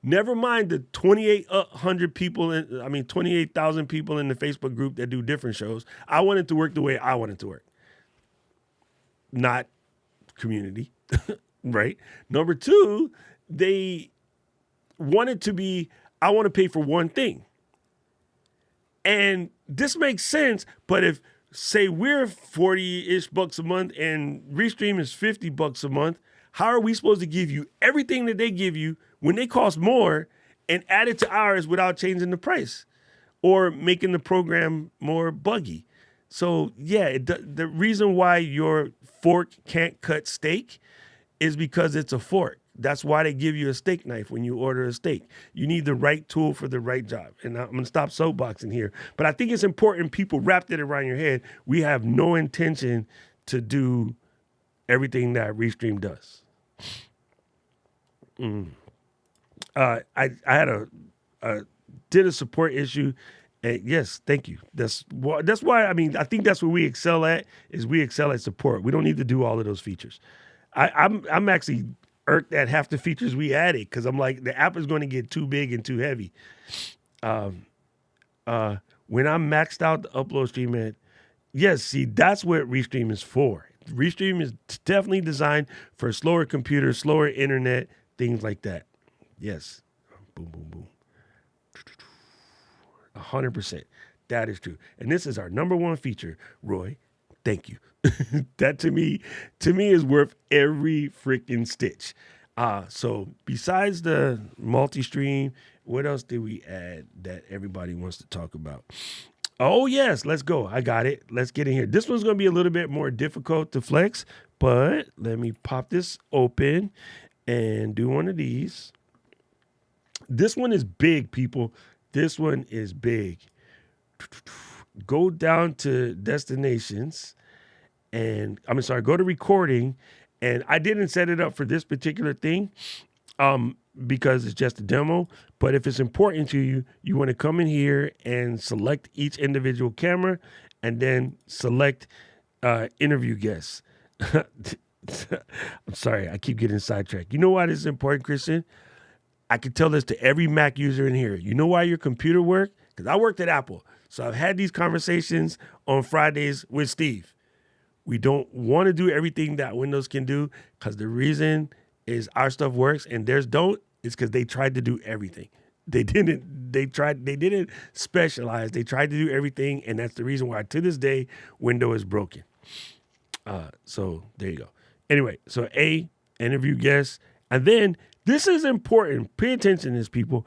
Never mind the 2,800 people, 28,000 people in the Facebook group that do different shows. I want it to work the way I want it to work. Not community, right? Number two, they want it to be, I want to pay for one thing. And this makes sense, but if, say, we're 40-ish bucks a month and Restream is $50 a month, how are we supposed to give you everything that they give you when they cost more and add it to ours without changing the price or making the program more buggy? So, yeah, the reason why your fork can't cut steak is because it's a fork. That's why they give you a steak knife when you order a steak. You need the right tool for the right job. And I'm going to stop soapboxing here. But I think it's important people wrap that around your head. We have no intention to do everything that Restream does. I had did a support issue. And yes, thank you. That's why, I think that's what we excel at, is we excel at support. We don't need to do all of those features. I'm actually irked at half the features we added because I'm like, the app is going to get too big and too heavy. When I'm maxed out the upload stream at, yes, see, that's what Restream is for. Restream is definitely designed for slower computers, slower internet, things like that. Yes. Boom, boom, boom. 100%. That is true. And this is our number one feature, Roy. Thank you. That to me is worth every freaking stitch. So besides the multi-stream, what else did we add that everybody wants to talk about? Oh, yes, let's go. I got it. Let's get in here. This one's going to be a little bit more difficult to flex, But let me pop this open and do one of these. This one is big, people. This one is big. Go down to destinations and go to recording. And I didn't set it up for this particular thing because it's just a demo. But if it's important to you, you want to come in here and select each individual camera and then select interview guests. I'm sorry, I keep getting sidetracked. You know why this is important, Christian? I can tell this to every Mac user in here. You know why your computer worked? Because I worked at Apple. So I've had these conversations on Fridays with Steve. We don't want to do everything that Windows can do because the reason is our stuff works and theirs don't. It's because they tried to do everything. They didn't specialize. They tried to do everything, and that's the reason why to this day Windows is broken. So there you go. Anyway, so A, interview guests, and then this is important. Pay attention to this, people.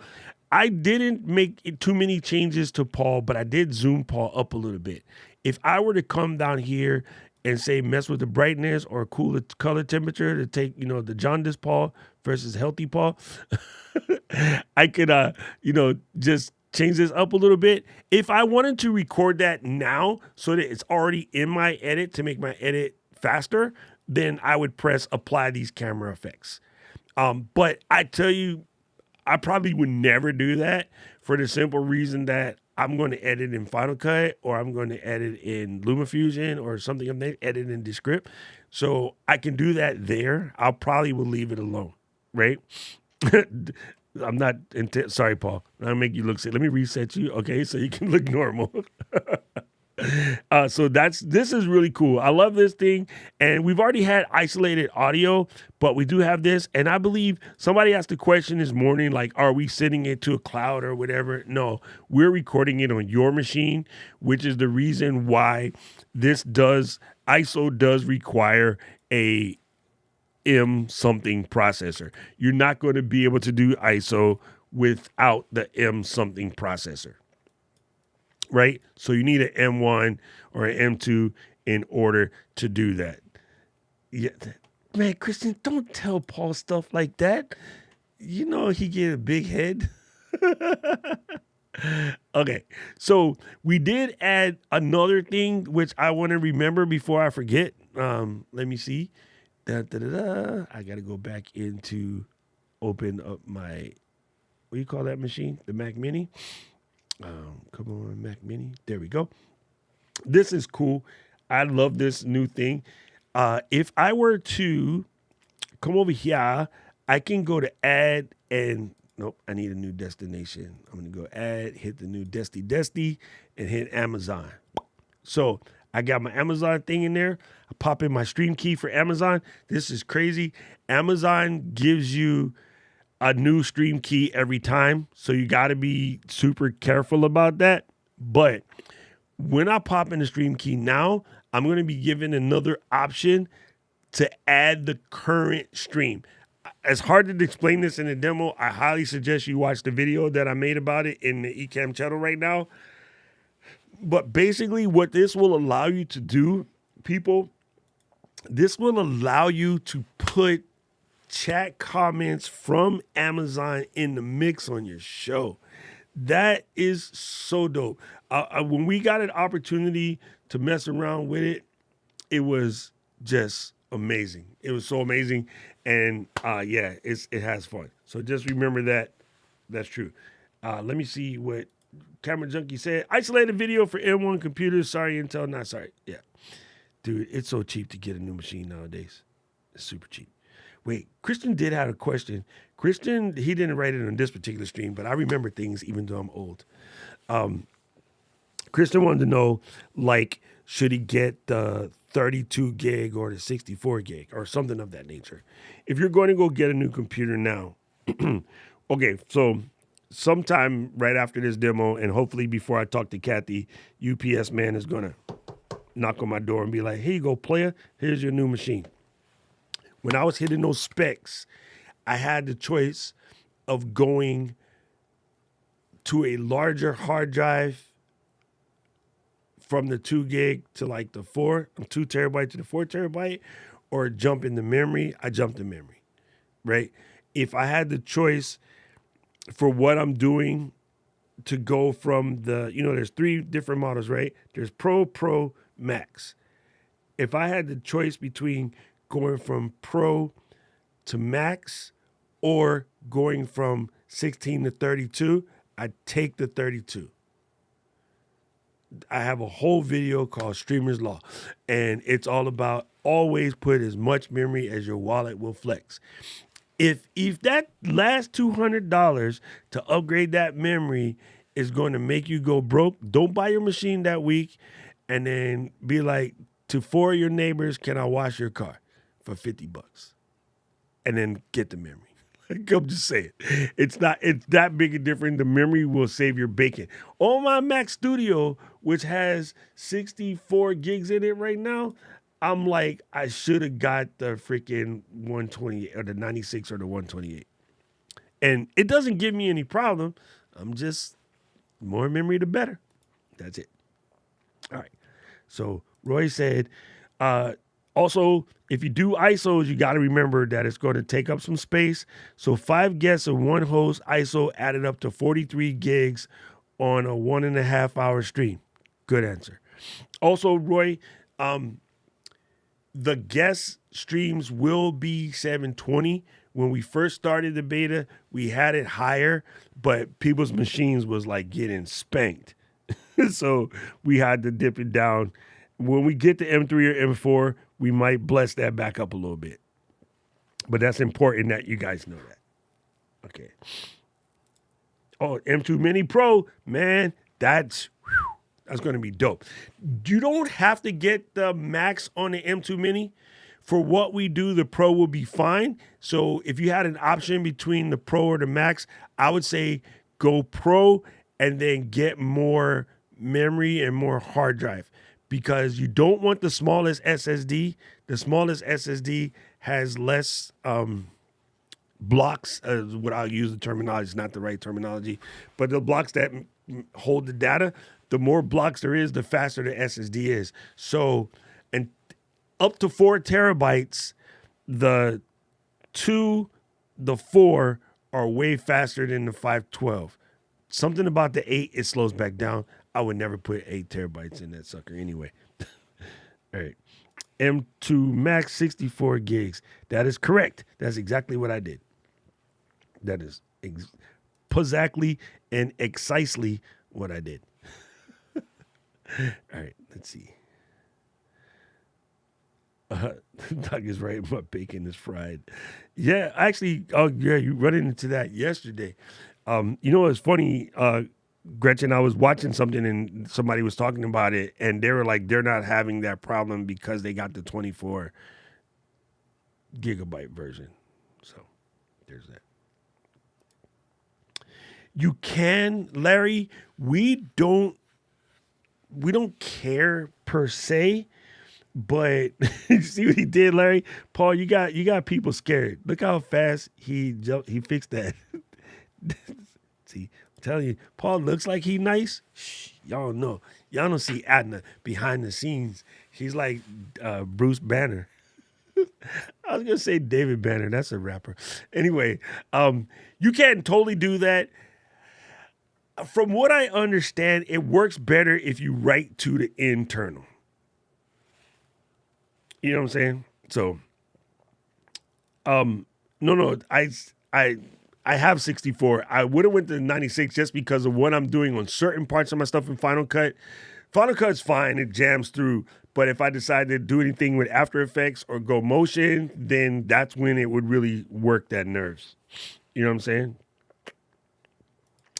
I didn't make too many changes to Paul, but I did zoom Paul up a little bit. If I were to come down here and say mess with the brightness or cool the color temperature to take, the jaundice Paul versus healthy Paul, I could, just change this up a little bit. If I wanted to record that now so that it's already in my edit to make my edit faster, then I would press apply these camera effects. But I tell you, I probably would never do that for the simple reason that I'm going to edit in Final Cut or I'm going to edit in LumaFusion or something. I'm going to edit in Descript. So I can do that there. I'll probably will leave it alone, right? I'm not, sorry, Paul. I'll make you look sick. Let me reset you, okay, so you can look normal. So this is really cool. I love this thing, and we've already had isolated audio, but we do have this, and I believe somebody asked the question this morning, like, are we sending it to a cloud or whatever? No, we're recording it on your machine, which is the reason why ISO does require a M something processor. You're not going to be able to do ISO without the M something processor. Right? So you need an M1 or an M2 in order to do that. Yeah, man, Christian, don't tell Paul stuff like that. You know he get a big head. Okay, so we did add another thing which I want to remember before I forget. Let me see. I got to go back into open up my, what do you call that machine? The Mac Mini. Come on, Mac Mini. There we go. This is cool. I love this new thing. If I were to come over here, I can go to add and nope, I need a new destination. I'm going to go add, hit the new Desty, and hit Amazon. So I got my Amazon thing in there. I pop in my stream key for Amazon. This is crazy. Amazon gives you a new stream key every time. So you got to be super careful about that. But when I pop in the stream key now, I'm going to be given another option to add the current stream. It's hard to explain this in a demo. I highly suggest you watch the video that I made about it in the Ecamm channel right now. But basically what this will allow you to do, people, this will allow you to put chat comments from Amazon in the mix on your show. That is so dope. When we got an opportunity to mess around with it, it was just amazing. It was so amazing. And it has fun. So just remember that. That's true. Let me see what Camera Junkie said. Isolated video for M1 computers. Sorry, Intel. Not sorry. Yeah. Dude, it's so cheap to get a new machine nowadays. It's super cheap. Wait, Christian did have a question. Christian, he didn't write it on this particular stream, but I remember things even though I'm old. Christian wanted to know, like, should he get the 32 gig or the 64 gig or something of that nature? If you're going to go get a new computer now, okay, so sometime right after this demo, and hopefully before I talk to Kathy, UPS man is going to knock on my door and be like, here you go, player, here's your new machine. When I was hitting those specs, I had the choice of going to a larger hard drive from the 2 gig to like the 2 terabyte to the 4 terabyte, or jump into memory, I jump to memory, right? If I had the choice for what I'm doing to go from there's 3 different models, right? There's Pro, Max. If I had the choice between going from Pro to Max or going from 16 to 32, I'd take the 32. I have a whole video called Streamer's Law, and it's all about always put as much memory as your wallet will flex. If that last $200 to upgrade that memory is going to make you go broke, don't buy your machine that week and then be like, to 4 of your neighbors, can I wash your car for $50? And then get the memory. I'm just saying. It's that big a difference. The memory will save your bacon. On my Mac Studio, which has 64 gigs in it right now, I'm like, I should have got the freaking 128 or the 96 or the 128. And it doesn't give me any problem. I'm just, more memory the better. That's it. All right. So Roy said, also, if you do ISOs, you got to remember that it's going to take up some space. So 5 guests and 1 host ISO added up to 43 gigs on a 1.5 hour stream. Good answer. Also, Roy, the guest streams will be 720. When we first started the beta, we had it higher, but people's machines was like getting spanked. So we had to dip it down. When we get to M3 or M4, we might bless that back up a little bit. But that's important that you guys know that. Okay. Oh, M2 Mini Pro, man, that's going to be dope. You don't have to get the Max on the M2 Mini. For what we do, the Pro will be fine. So if you had an option between the Pro or the Max, I would say go Pro and then get more memory and more hard drive, because you don't want the smallest SSD. The smallest SSD has less blocks. What I'll use the terminology is not the right terminology, but the blocks that hold the data, the more blocks there is, the faster the SSD is. So, and up to 4 terabytes, the 2, the 4 are way faster than the 512. Something about the 8, it slows back down. I would never put 8 terabytes in that sucker anyway. All right. M2 Max 64 gigs. That is correct. That's exactly what I did. That is exactly and excisely what I did. All right. Let's see. Doug is right. My bacon is fried. Yeah, actually, you run into that yesterday. It's funny, Gretchen, I was watching something and somebody was talking about it, and they were like, they're not having that problem because they got the 24 gigabyte version. So there's that. You can, Larry, we don't care per se, but you see what he did, Larry? Paul, you got people scared. Look how fast he fixed that. See, I'm telling you, Paul looks like he nice. Shh, y'all know. Y'all don't see Adna behind the scenes. She's like Bruce Banner. I was going to say David Banner. That's a rapper. Anyway, you can totally do that. From what I understand, it works better if you write to the internal. You know what I'm saying? So, no, I have 64. I would have went to 96 just because of what I'm doing on certain parts of my stuff in Final Cut. Final Cut's fine. It jams through. But if I decide to do anything with After Effects or Go Motion, then that's when it would really work that nerves. You know what I'm saying?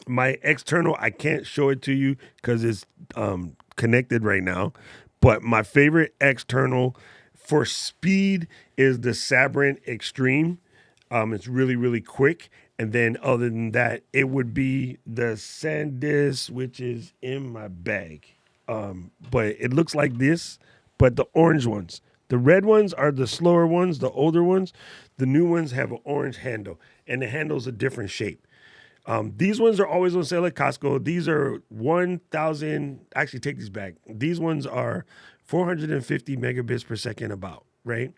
My external, I can't show it to you because it's connected right now. But my favorite external for speed is the Sabrent Extreme. It's really, really quick. And then other than that, it would be the SanDisk, which is in my bag. But it looks like this, but the orange ones. The red ones are the slower ones, the older ones. The new ones have an orange handle, and the handle's a different shape. These ones are always on sale at Costco. These are 1,000. Actually, take these back. These ones are 450 megabits per second about, right?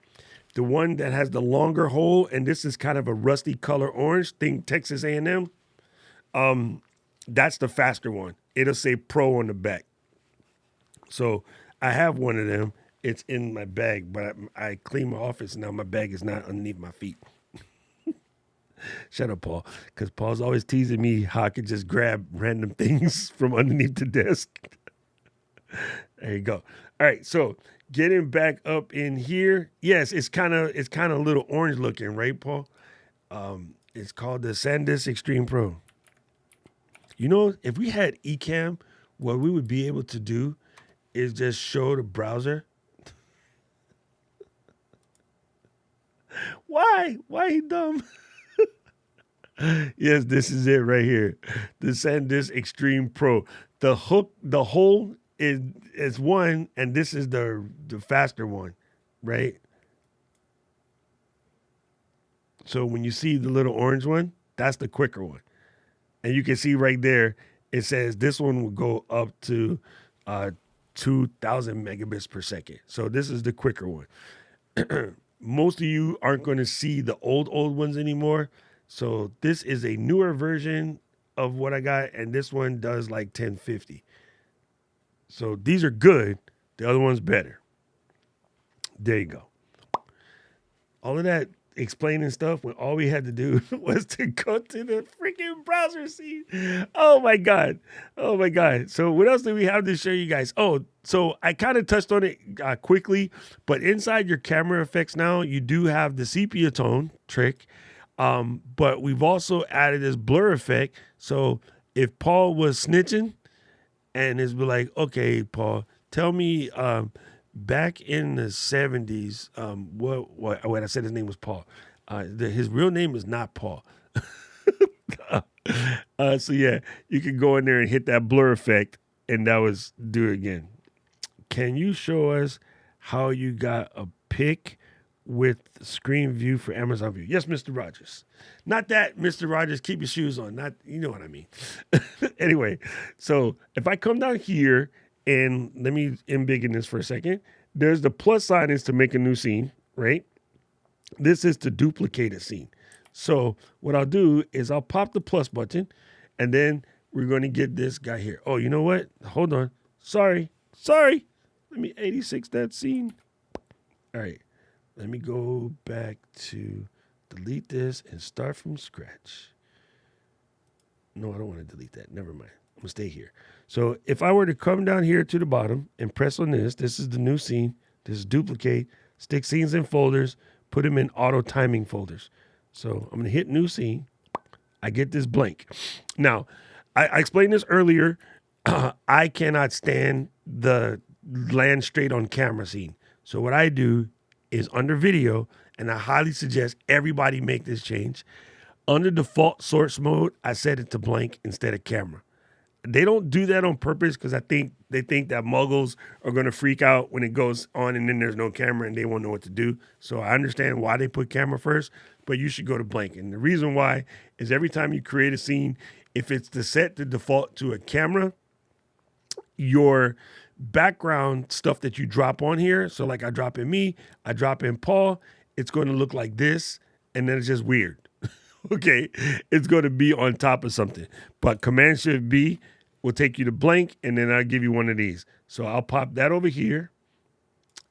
The one that has the longer hole, and this is kind of a rusty color orange, think Texas A&M. That's the faster one. It'll say Pro on the back. So I have one of them. It's in my bag, but I clean my office now. My bag is not underneath my feet. Shut up, Paul, because Paul's always teasing me how I could just grab random things from underneath the desk. There you go. All right, so getting back up in here, yes, it's kind of a little orange looking, right, Paul? It's called the SanDisk Extreme Pro. You know, if we had Ecamm, what we would be able to do is just show the browser. Why? Why he dumb? Yes, this is it right here. The SanDisk Extreme Pro. The hole is one, and this is the faster one, right? So when you see the little orange one, that's the quicker one. And you can see right there, it says this one will go up to 2,000 megabits per second. So this is the quicker one. Most of you aren't going to see the old ones anymore. So this is a newer version of what I got, and this one does like 1050. So these are good. The other one's better. There you go. All of that explaining stuff when all we had to do was to go to the freaking browser scene. Oh my God. Oh my God. So what else do we have to show you guys? Oh, so I kind of touched on it quickly, but inside your camera effects now, you do have the sepia tone trick. But we've also added this blur effect. So if Paul was snitching and it's like, okay, Paul, tell me, back in the 70s, what I said his name was Paul. His real name is not Paul. So yeah, you can go in there and hit that blur effect, and that was do it again. Can you show us how you got a pic with screen view for Amazon View? Yes, Mr. Rogers. Not that, Mr. Rogers, keep your shoes on. Not, you know what I mean. Anyway, so if I come down here, and let me embiggen this for a second. There's the plus sign is to make a new scene, right? This is to duplicate a scene. So what I'll do is I'll pop the plus button, and then we're going to get this guy here. Oh, you know what? Hold on. Sorry. Let me 86 that scene. All right. Let me go back to delete this and start from scratch. No, I don't want to delete that. Never mind. I'm going to stay here. So if I were to come down here to the bottom and press on this is the new scene. This is duplicate, stick scenes in folders, put them in auto timing folders. So I'm going to hit new scene. I get this blank. Now, I explained this earlier. I cannot stand the land straight on camera scene. So what I do is under video, and I highly suggest everybody make this change. Under default source mode, I set it to blank instead of camera. They don't do that on purpose because they think that muggles are going to freak out when it goes on and then there's no camera and they won't know what to do. So I understand why they put camera first, but you should go to blank. And the reason why is every time you create a scene, if it's set to default to a camera, your background stuff that you drop on here, so like I drop in me, I drop in Paul, it's going to look like this, and then it's just weird. Okay, it's going to be on top of something. But Command-Shift B will take you to blank, and then I'll give you one of these. So I'll pop that over here,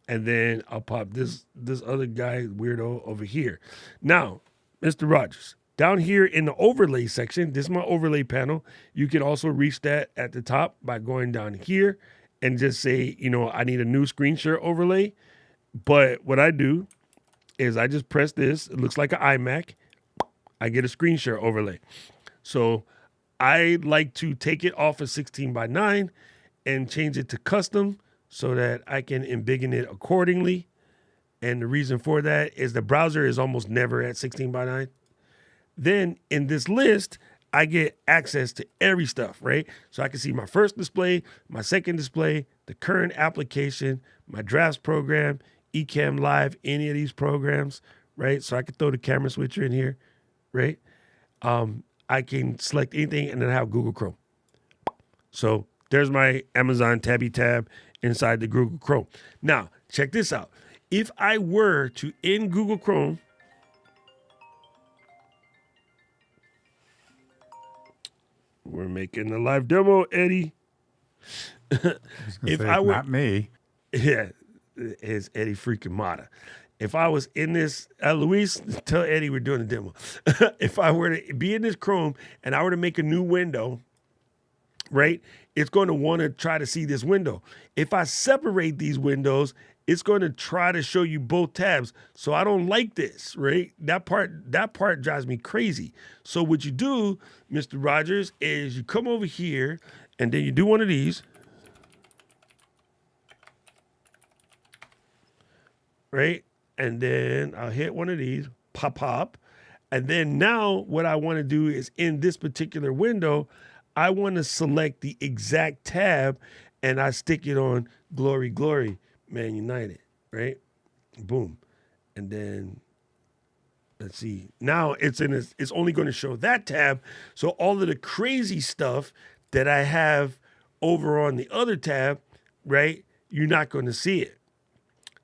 and then I'll pop this other guy, weirdo, over here. Now, Mr. Rogers, down here in the overlay section, this is my overlay panel. You can also reach that at the top by going down here and just say, I need a new screen share overlay. But what I do is I just press this. It looks like an iMac. I get a screen share overlay. So I like to take it off of 16:9 and change it to custom so that I can embiggen it accordingly. And the reason for that is the browser is almost never at 16:9. Then in this list, I get access to every stuff, right? So I can see my first display, my second display, the current application, my drafts program, Ecamm Live, any of these programs, right? So I can throw the camera switcher in here. Right? I can select anything and then have Google Chrome. So there's my Amazon tabby tab inside the Google Chrome. Now, check this out. if I were to, in Google Chrome, we're making a live demo, Eddie. If Say, I were, not me. yeah, it's Eddie freaking Mata. If I was in this, Luis, tell Eddie we're doing a demo. If I were to be in this Chrome and I were to make a new window, right, it's going to want to try to see this window. If I separate these windows, it's going to try to show you both tabs. So I don't like this, right? That part drives me crazy. So what you do, Mr. Rogers, is you come over here and then you do one of these. Right? And then I'll hit one of these, pop. And then now what I want to do is in this particular window, I want to select the exact tab and I stick it on Glory, Man United, right? Boom. And then let's see. Now it's only going to show that tab. So all of the crazy stuff that I have over on the other tab, right? You're not going to see it.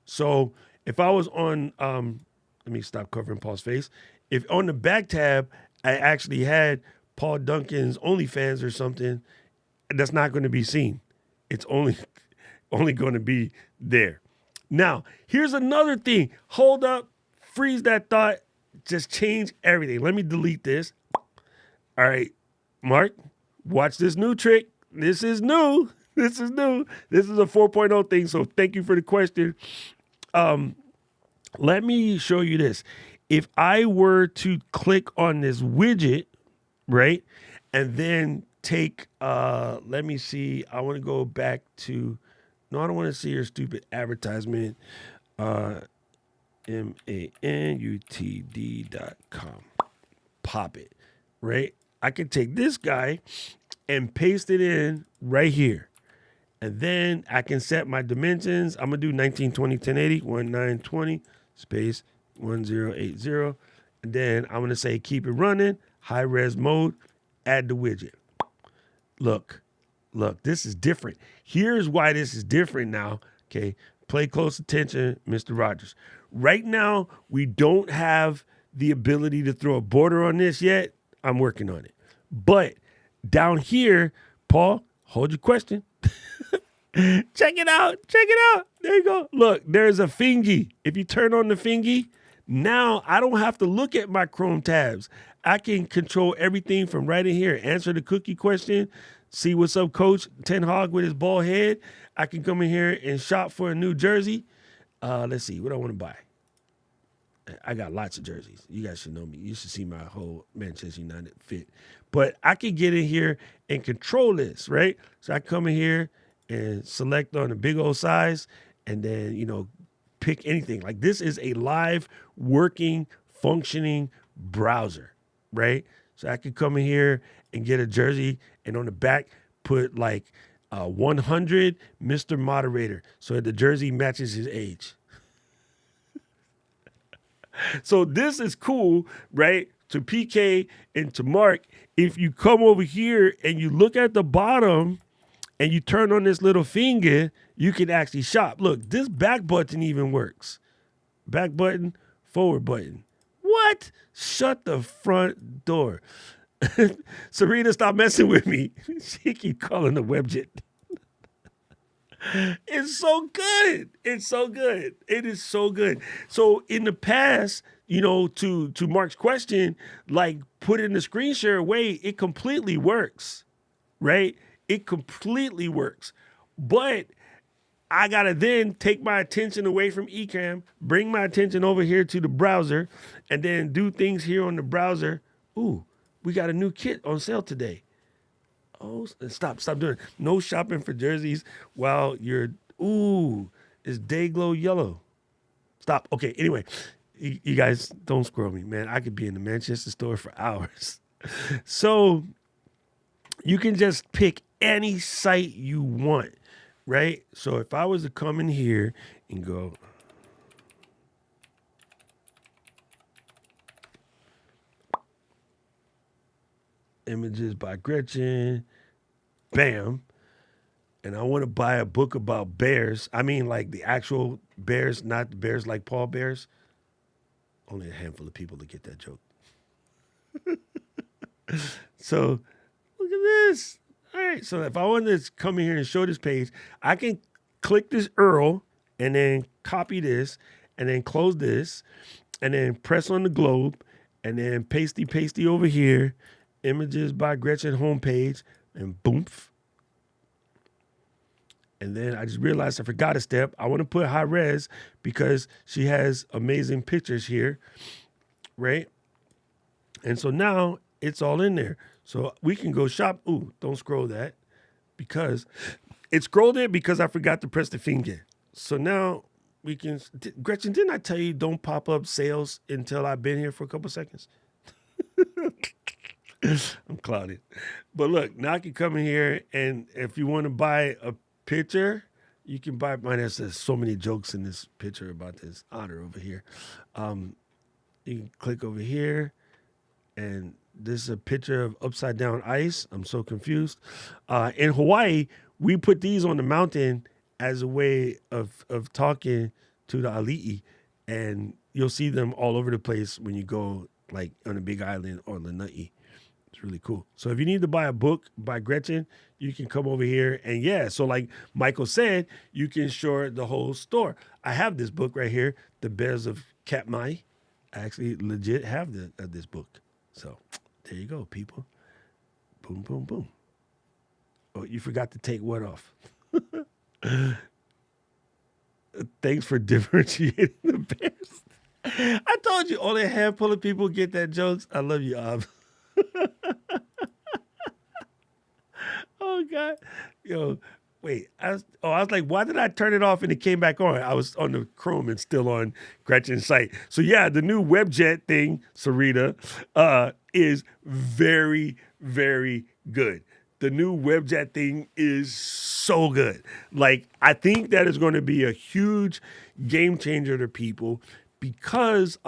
So if I was on, let me stop covering Paul's face. If on the back tab, I actually had Paul Duncan's OnlyFans or something, that's not going to be seen. It's only going to be there. Now, here's another thing. Hold up, freeze that thought, just change everything. Let me delete this. All right, Mark, watch this new trick. This is new. This is new. This is a 4.0 thing, so thank you for the question. Let me show you this. If I were to click on this widget, right, and then take, let me see, I want to go back to, no, I don't want to see your stupid advertisement, manutd.com. Pop it, right? I can take this guy and paste it in right here. And then I can set my dimensions. I'm going to do 1920, 1080, 1920, space 1080. And then I'm going to say keep it running, high res mode, add the widget. Look, this is different. Here's why this is different now. Okay, play close attention, Mr. Rogers. Right now, we don't have the ability to throw a border on this yet. I'm working on it. But down here, Paul, hold your question. Check it out. There you go. Look, there's a thingy. If you turn on the thingy, now I don't have to look at my Chrome tabs. I can control everything from right in here. Answer the cookie question. See what's up, Coach Ten Hog with his bald head. I can come in here and shop for a new jersey. Let's see. What I want to buy. I got lots of jerseys. You guys should know me. You should see my whole Manchester United fit. But I can get in here and control this, right? So I come in here and select on a big old size and then, pick anything. Like this is a live, working, functioning browser, right? So I could come in here and get a jersey and on the back put like 100 Mr. Moderator so that the jersey matches his age. So this is cool, right? To PK and to Mark, if you come over here and you look at the bottom and you turn on this little finger, you can actually shop. Look, this back button even works. Back button, forward button. What? Shut the front door. Serena, stop messing with me. She keep calling the WebJet. It's so good. It's so good. It is so good. So in the past, to Mark's question, like put in the screen share away, it completely works, right? It completely works. But I got to then take my attention away from Ecamm, bring my attention over here to the browser, and then do things here on the browser. Ooh, we got a new kit on sale today. Oh, stop doing it. No shopping for jerseys while you're, it's Dayglow yellow. Stop. Okay, anyway, you guys don't scroll me, man. I could be in the Manchester store for hours. So you can just pick any site you want, right? So if I was to come in here and go, images by Gretchen, bam. and I want to buy a book about bears. I mean, like the actual bears, not the bears like Paul Bears. Only a handful of people to get that joke. So, look at this. All right, so if I wanted to come in here and show this page, I can click this URL and then copy this and then close this and then press on the globe and then pasty over here, images by Gretchen homepage, and boomf. And then I just realized I forgot a step. I want to put high res because she has amazing pictures here, right? And so now it's all in there. So we can go shop. Ooh, don't scroll that because it scrolled it because I forgot to press the finger. So now we can, Gretchen, didn't I tell you don't pop up sales until I've been here for a couple seconds? I'm clouded. But look, now I can come in here and if you want to buy a picture, you can buy mine. There's so many jokes in this picture about this otter over here. You can click over here and this is a picture of upside down ice. I'm so confused. In Hawaii, we put these on the mountain as a way of talking to the ali'i, and you'll see them all over the place when you go like on a big island or Lanai. It's really cool. So if you need to buy a book by Gretchen, you can come over here and yeah. So like Michael said, you can short the whole store. I have this book right here, The Bears of Katmai. I actually legit have this book. So there you go, people. Boom, boom, boom. Oh, you forgot to take what off? Thanks for differentiating the bears. I told you only a handful of people get that jokes. I love you, Ab. Oh God, yo, wait. I was like, why did I turn it off and it came back on? I was on the Chrome and still on Gretchen's site. So yeah, the new WebJet thing, Sarita, is very, very good. The new WebJet thing is so good. Like, I think that is going to be a huge game changer to people because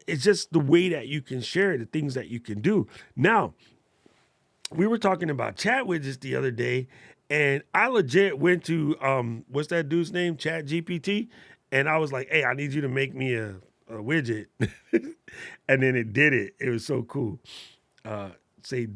it's just the way that you can share the things that you can do. Now, we were talking about chat widgets the other day, and I legit went to, what's that dude's name? Chat GPT. And I was like, hey, I need you to make me a widget. And then it did it. It was so cool. Say,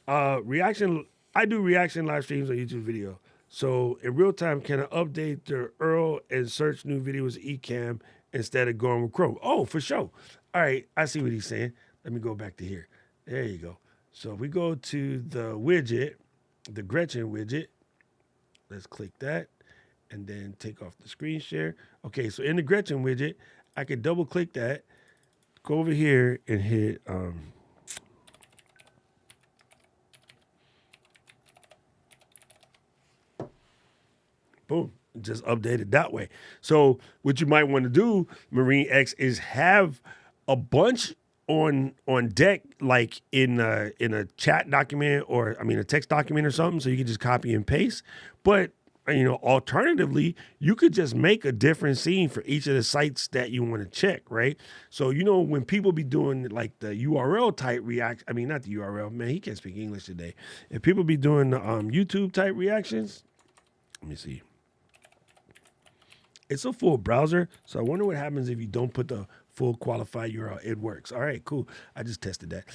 reaction. I do reaction live streams on YouTube video. So in real time, can I update the URL and search new videos Ecamm instead of going with Chrome? Oh, for sure. All right, I see what he's saying. Let me go back to here. There you go. So if we go to the widget, the Gretchen widget, let's click that and then take off the screen share. Okay, so in the Gretchen widget, I could double click that, go over here and hit boom, just update it that way. So what you might want to do, Marine X, is have a bunch on deck, like in a chat document or a text document or something, so you can just copy and paste. But alternatively, you could just make a different scene for each of the sites that you want to check, right? So when people be doing like the URL type react, not the URL, man, he can't speak English today. If people be doing the YouTube type reactions, let me see. It's a full browser, so I wonder what happens if you don't put the full qualified URL. It works. All right, cool. I just tested that.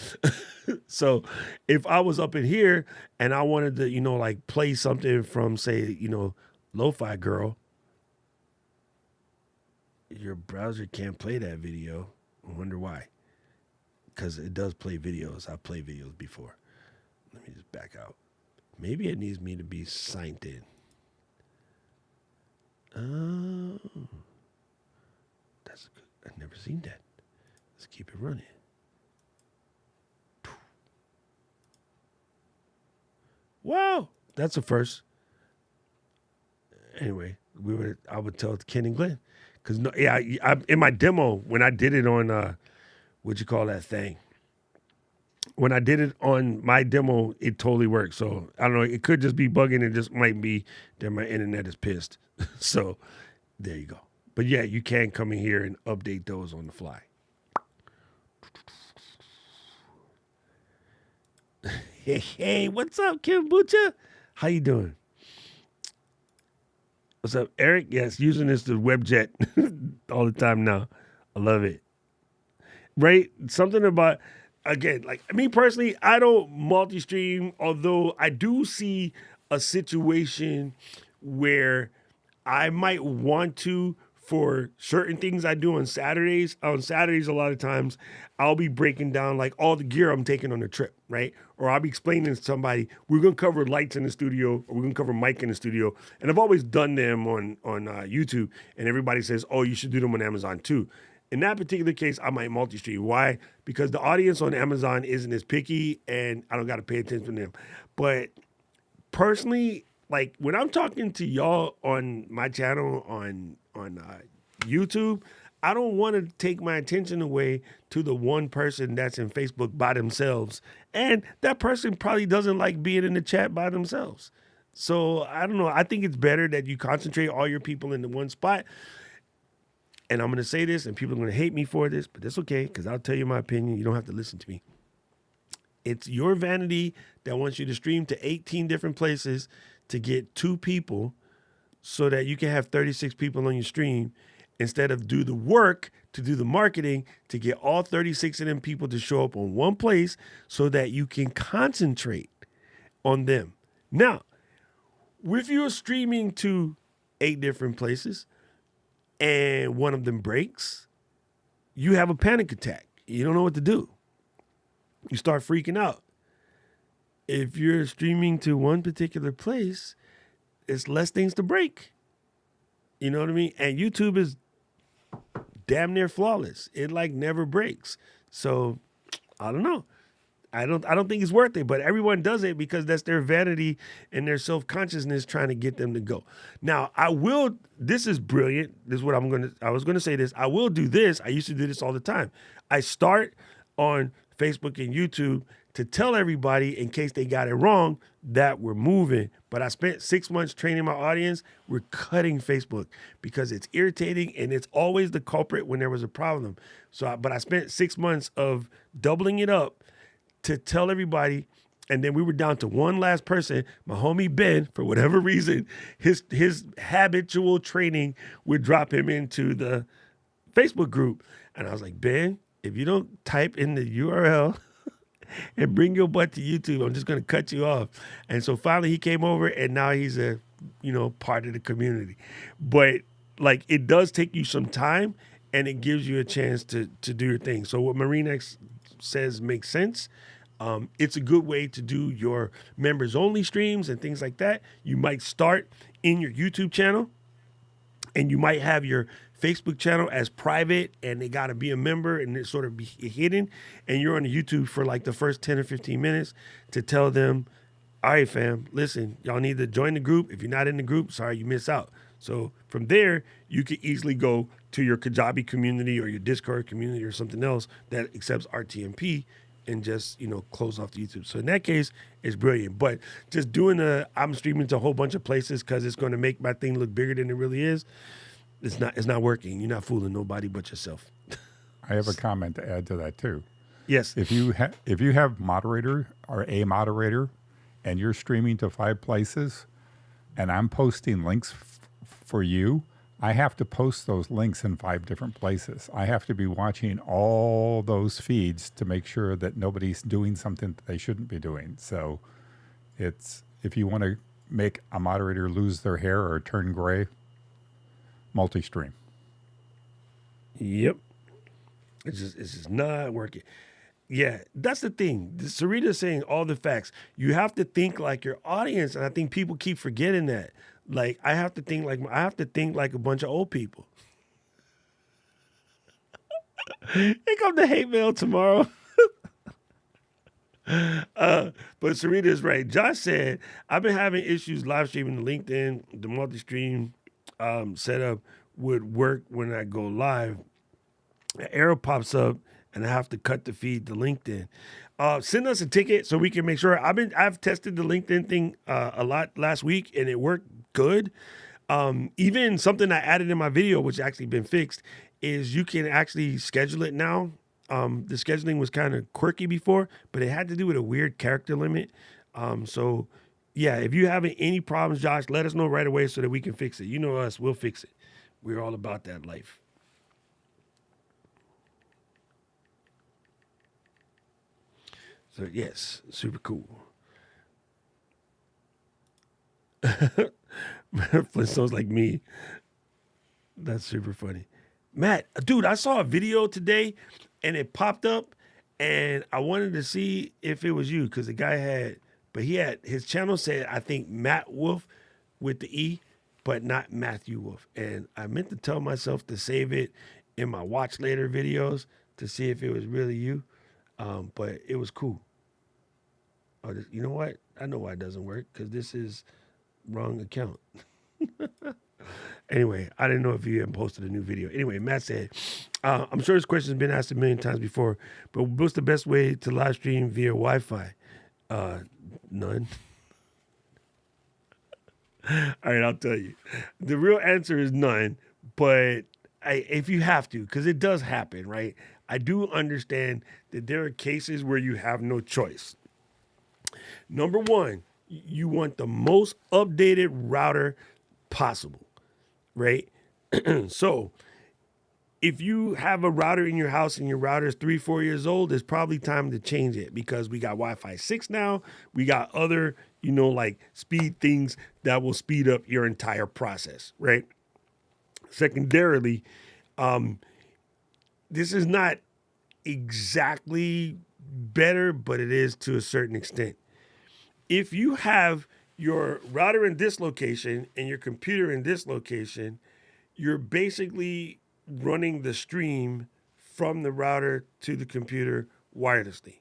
So if I was up in here and I wanted to, play something from, say, Lo-Fi Girl, your browser can't play that video. I wonder why. Because it does play videos. I've played videos before. Let me just back out. Maybe it needs me to be signed in. Oh, that's good. I've never seen that. Let's keep it running. Wow, that's a first. Anyway, I would tell Ken and Glenn, because I in my demo when I did it on what'd you call that thing? When I did it on my demo, it totally worked. So I don't know. It could just be bugging. It just might be that my internet is pissed. So there you go. But yeah, you can come in here and update those on the fly. Hey, what's up, Kimbucha? How you doing? What's up, Eric? Yes, using this to webjet all the time now. I love it. Right? Something about, again, like me personally, I don't multi-stream, although I do see a situation where I might want to for certain things I do on Saturdays. On Saturdays, a lot of times, I'll be breaking down like all the gear I'm taking on the trip, right? Or I'll be explaining to somebody, we're going to cover lights in the studio, or we're going to cover mic in the studio. And I've always done them on YouTube, and everybody says, oh, you should do them on Amazon too. In that particular case, I might multi-stream. Why? Because the audience on Amazon isn't as picky, and I don't got to pay attention to them. But personally, like when I'm talking to y'all on my channel on YouTube, I don't want to take my attention away to the one person that's in Facebook by themselves, and that person probably doesn't like being in the chat by themselves. So I don't know. I think it's better that you concentrate all your people into one spot. And I'm going to say this, and people are going to hate me for this, but that's okay, because I'll tell you my opinion. You don't have to listen to me. It's your vanity that wants you to stream to 18 different places to get 2 people so that you can have 36 people on your stream instead of do the work to do the marketing to get all 36 of them people to show up on one place so that you can concentrate on them. Now, if you're streaming to 8 different places, and one of them breaks, you have a panic attack. You don't know what to do. You start freaking out. If you're streaming to one particular place, it's less things to break. You know what I mean? And YouTube is damn near flawless. It like never breaks. So I don't know. I don't think it's worth it, but everyone does it because that's their vanity and their self-consciousness trying to get them to go. Now, this is brilliant. This is what I was going to say this. I will do this. I used to do this all the time. I start on Facebook and YouTube to tell everybody in case they got it wrong that we're moving. But I spent 6 months training my audience. We're cutting Facebook because it's irritating and it's always the culprit when there was a problem. But I spent 6 months of doubling it up to tell everybody, and then we were down to one last person, my homie Ben, for whatever reason, his habitual training would drop him into the Facebook group. And I was like, Ben, if you don't type in the URL and bring your butt to YouTube, I'm just going to cut you off. And so finally he came over, and now he's a, part of the community. But like, it does take you some time, and it gives you a chance to do your thing. So what MarineX says makes sense. It's a good way to do your members only streams and things like that. You might start in your YouTube channel, and you might have your Facebook channel as private, and they got to be a member and it sort of be hidden. And you're on YouTube for like the first 10 or 15 minutes to tell them, all right, fam, listen, y'all need to join the group. If you're not in the group, sorry, you miss out. So from there, you could easily go to your Kajabi community or your Discord community or something else that accepts RTMP and just, close off the YouTube. So in that case, it's brilliant. But just doing I'm streaming to a whole bunch of places because it's going to make my thing look bigger than it really is, it's not working. You're not fooling nobody but yourself. I have a comment to add to that too. Yes. If you have moderator or a moderator and you're streaming to 5 places and I'm posting links for you, I have to post those links in 5 different places. I have to be watching all those feeds to make sure that nobody's doing something that they shouldn't be doing. So if you want to make a moderator lose their hair or turn gray, multi-stream. Yep. It's just not working. Yeah, that's the thing. Sarita's saying all the facts. You have to think like your audience, and I think people keep forgetting that. Like, I have to think like a bunch of old people. Here come the hate mail tomorrow. But Sarita is right. Josh said, I've been having issues live streaming to LinkedIn. The multi-stream setup would work when I go live. An arrow pops up, and I have to cut the feed to LinkedIn. Send us a ticket so we can make sure. I've tested the LinkedIn thing a lot last week, and it worked good. Even something I added in my video, which actually been fixed, is you can actually schedule it now. The scheduling was kind of quirky before, but it had to do with a weird character limit. So yeah, if you having any problems, Josh, let us know right away so that we can fix it. You know us, we'll fix it. We're all about that life. So yes, super cool. Flintstones like me. That's super funny. Matt, dude, I saw a video today and it popped up and I wanted to see if it was you because the guy had, but he had, his channel said, I think Matt Wolf with the E, but not Matthew Wolf. And I meant to tell myself to save it in my watch later videos to see if it was really you. But it was cool. Oh, you know what? I know why it doesn't work because this is wrong account. Anyway, I didn't know if you had posted a new video. Anyway, Matt said, I'm sure this question has been asked a million times before, but what's the best way to live stream via Wi-Fi? None. All right, I'll tell you. The real answer is none, but if you have to, because it does happen, right? I do understand that there are cases where you have no choice. Number one, you want the most updated router possible, right? So if you have a router in your house and your router is 3-4 years old, it's probably time to change it because we got Wi-Fi 6 now. We got other, like speed things that will speed up your entire process, right? Secondarily, this is not exactly better, but it is to a certain extent. If you have your router in this location and your computer in this location, you're basically running the stream from the router to the computer wirelessly.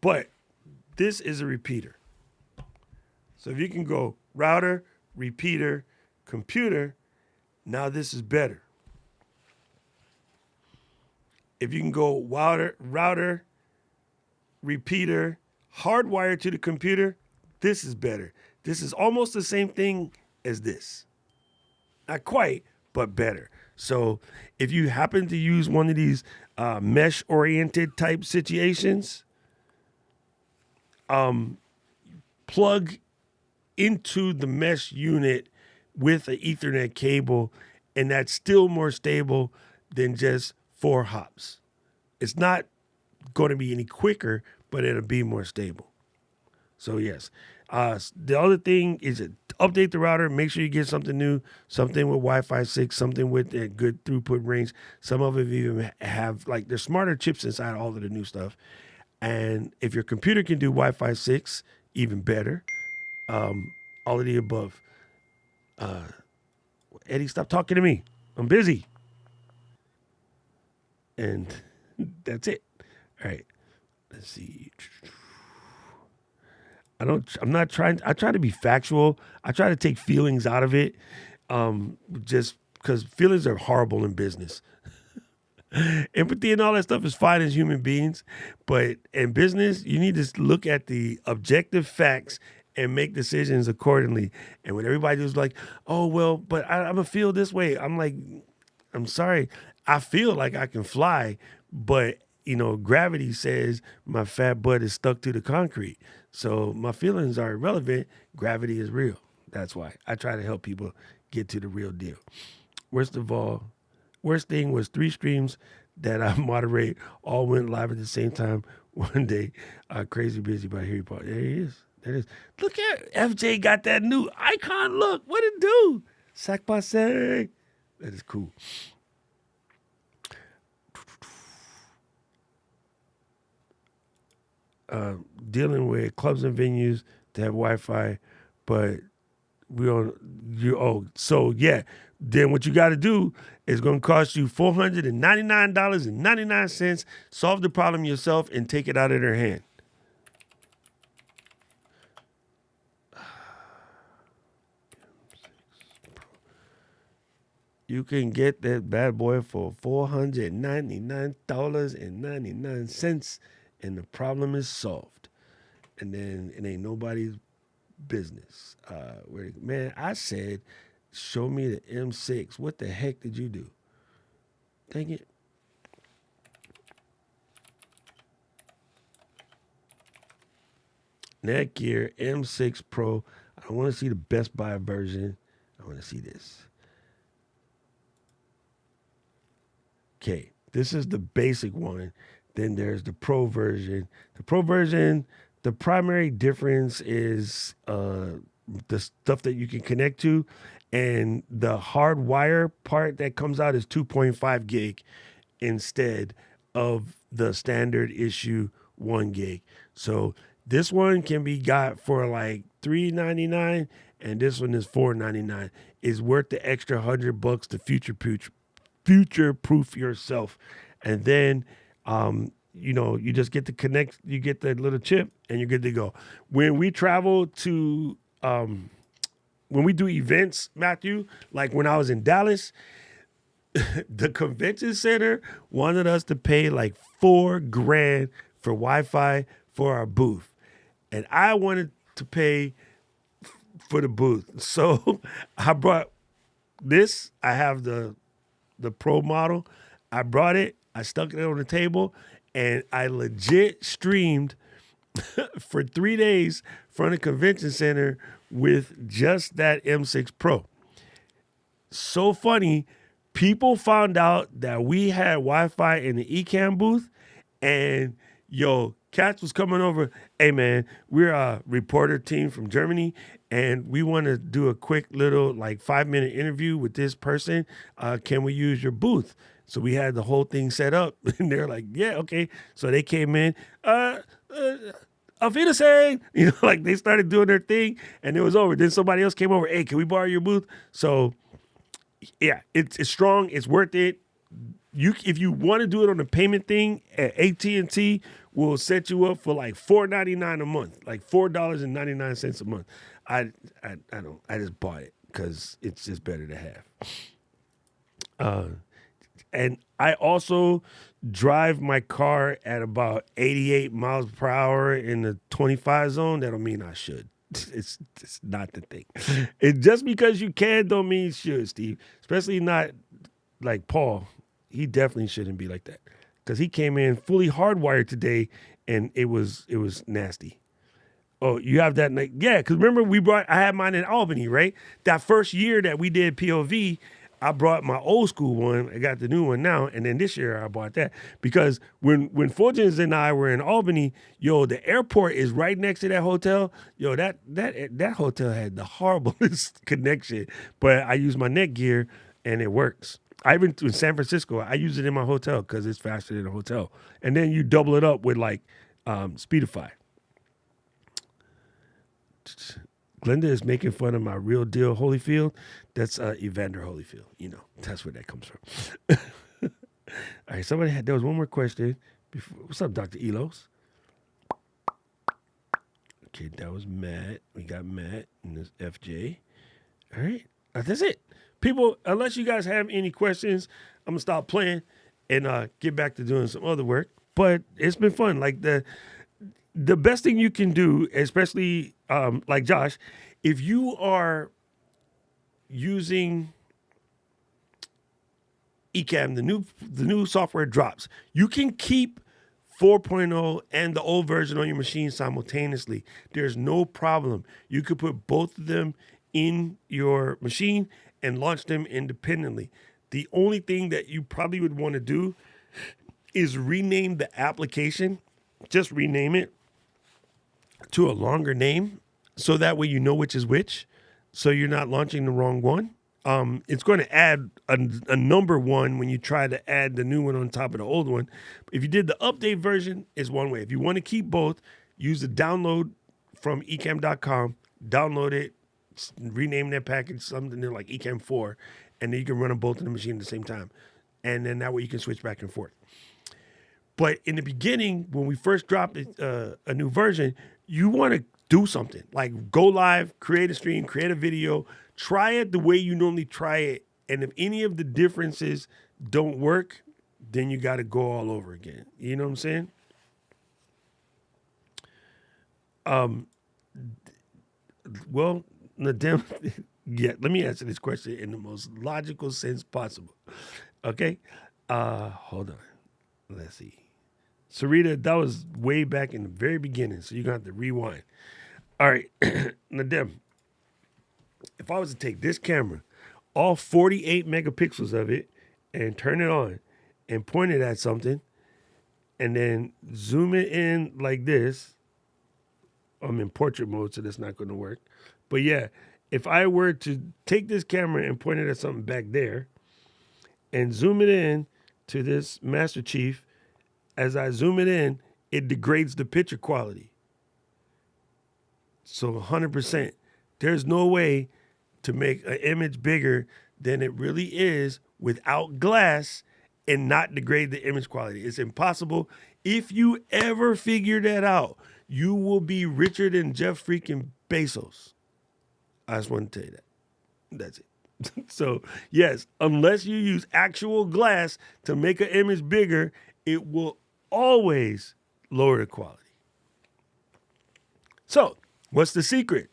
But this is a repeater. So if you can go router, repeater, computer, now this is better. If you can go router, repeater, hardwired to the computer, this is better. This is almost the same thing as this. Not quite, but better. So if you happen to use one of these mesh-oriented type situations, plug into the mesh unit with an Ethernet cable, and that's still more stable than just 4 hops. It's not going to be any quicker, but it'll be more stable. So yes, the other thing is to update the router. Make sure you get something new, something with Wi-Fi 6, something with a good throughput range. Some of it even have there's smarter chips inside all of the new stuff. And if your computer can do Wi-Fi 6, even better. All of the above. Eddie, stop talking to me. I'm busy. And that's it. All right. Let's see. I try to be factual. I try to take feelings out of it. Just because feelings are horrible in business. Empathy and all that stuff is fine as human beings. But in business, you need to look at the objective facts and make decisions accordingly. And when everybody was like, oh, well, but I'm going to feel this way. I'm like, I'm sorry. I feel like I can fly, but gravity says my fat butt is stuck to the concrete. So my feelings are irrelevant. Gravity is real. That's why I try to help people get to the real deal. Worst thing was 3 streams that I moderate all went live at the same time one day. Crazy busy by Harry Potter. There he is. There it is. Look at FJ got that new icon. Look, what it do? Sac passe. That is cool. Dealing with clubs and venues to have Wi-Fi, but then what you got to do is going to cost you $499.99. Solve the problem yourself and take it out of their hand. You can get that bad boy for $499.99, and the problem is solved. And then it ain't nobody's business. Man, I said, show me the M6. What the heck did you do? Dang it. Netgear M6 Pro. I don't want to see the Best Buy version. I want to see this. Okay, this is the basic one. Then there's the Pro version. The Pro version, the primary difference is the stuff that you can connect to, and the hard wire part that comes out is 2.5 gig instead of the standard issue 1 gig. So this one can be got for like $3.99, and this one is $4.99. It's worth the extra $100 to future-proof yourself. And then, you just get to connect. You get the little chip, and you're good to go. When we travel to, when we do events, Matthew, like when I was in Dallas, the convention center wanted us to pay like $4,000 for Wi-Fi for our booth, and I wanted to pay for the booth. So I brought this. I have the Pro model. I brought it. I stuck it on the table, and I legit streamed for 3 days from the convention center with just that M6 Pro. So funny. People found out that we had Wi-Fi in the Ecamm booth, and Katz was coming over. Hey man, we're a reporter team from Germany, and we want to do a quick little 5-minute interview with this person. Can we use your booth? So we had the whole thing set up, and they're like, yeah, okay. So they came in, Auf Wiedersehen, they started doing their thing, and it was over. Then somebody else came over. Hey, can we borrow your booth? So yeah, it's strong. It's worth it. If you want to do it on the payment thing, AT&T will set you up for like $4.99 a month, like $4.99 a month. I don't. I just bought it because it's just better to have. And I also drive my car at about 88 miles per hour in the 25 zone. That don't mean I should. It's not the thing. It just because you can don't mean you should, Steve. Especially not like Paul. He definitely shouldn't be like that because he came in fully hardwired today, and it was nasty. Oh, you have that? Yeah, because remember I had mine in Albany, right? That first year that we did POV, I brought my old school one. I got the new one now, and then this year I bought that because when Fulgens and I were in Albany, the airport is right next to that hotel. That hotel had the horriblest connection, but I use my Netgear and it works. I even in San Francisco, I use it in my hotel because it's faster than a hotel, and then you double it up with Speedify. Glenda is making fun of my real deal Holyfield. That's Evander Holyfield. That's where that comes from. All right, there was one more question. What's up, Dr. Elos? Okay, that was Matt. We got Matt and this FJ. All right, that's it. People, unless you guys have any questions, I'm going to stop playing and get back to doing some other work. But it's been fun. Like the best thing you can do, especially like Josh, if you are using Ecamm, the new software drops, you can keep 4.0 and the old version on your machine simultaneously. There's no problem. You could put both of them in your machine and launch them independently. The only thing that you probably would want to do is rename the application. Just rename it to a longer name so that way you know which is which, so you're not launching the wrong one. It's going to add a number one when you try to add the new one on top of the old one. If you did the update version, is one way. If you want to keep both, use the download from ecamm.com, download it, rename that package something like Ecamm 4, and then you can run them both in the machine at the same time. And then that way you can switch back and forth. But in the beginning, when we first dropped a new version, you want to do something like go live, create a stream, create a video, try it the way you normally try it. And if any of the differences don't work, then you got to go all over again. You know what I'm saying? Well, yeah, let me answer this question in the most logical sense possible. Okay? Hold on. Let's see. Sarita, that was way back in the very beginning, so you're going to have to rewind. All right. Now, Dem, if I was to take this camera, all 48 megapixels of it, and turn it on and point it at something, and then zoom it in like this, I'm in portrait mode, so that's not going to work. But yeah, if I were to take this camera and point it at something back there and zoom it in to this Master Chief, as I zoom it in, it degrades the picture quality. So 100%. There's no way to make an image bigger than it really is without glass and not degrade the image quality. It's impossible. If you ever figure that out, you will be richer than Jeff freaking Bezos. I just want to tell you that. That's it. So, yes, unless you use actual glass to make an image bigger, it will always lower the quality. So, what's the secret?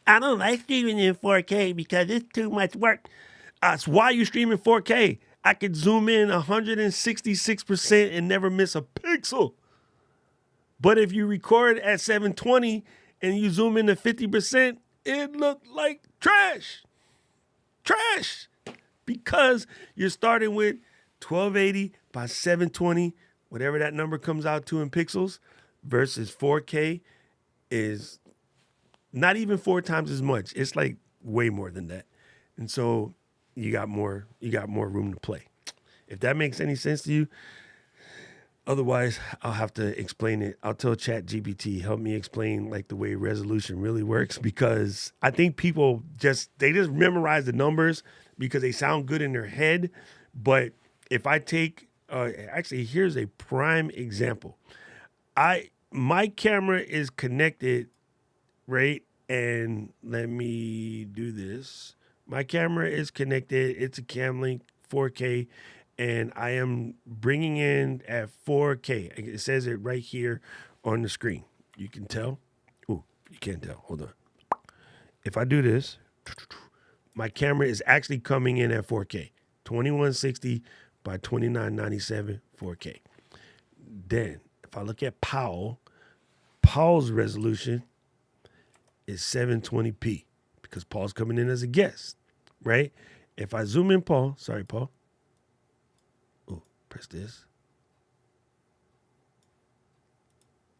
I don't like streaming in 4K because it's too much work. That's why you stream in 4K. I could zoom in 166% and never miss a pixel. But if you record at 720 and you zoom in to 50%, it looked like trash. Trash. Because you're starting with 1280 by 720, whatever that number comes out to in pixels, versus 4K is not even 4 times as much. It's like way more than that. And so you got more room to play. If that makes any sense to you. Otherwise, I'll have to explain it. I'll tell ChatGPT, help me explain like the way resolution really works, because I think people just memorize the numbers because they sound good in their head. But if I take, actually, here's a prime example. My camera is connected, right? And let me do this. My camera is connected. It's a Camlink 4K. And I am bringing in at 4K. It says it right here on the screen. You can tell. Ooh, you can't tell. Hold on. If I do this, my camera is actually coming in at 4K. 2160 by 2997 4K. Then, if I look at Paul's resolution is 720p because Paul's coming in as a guest, right? If I zoom in Paul, sorry, Paul. Press this.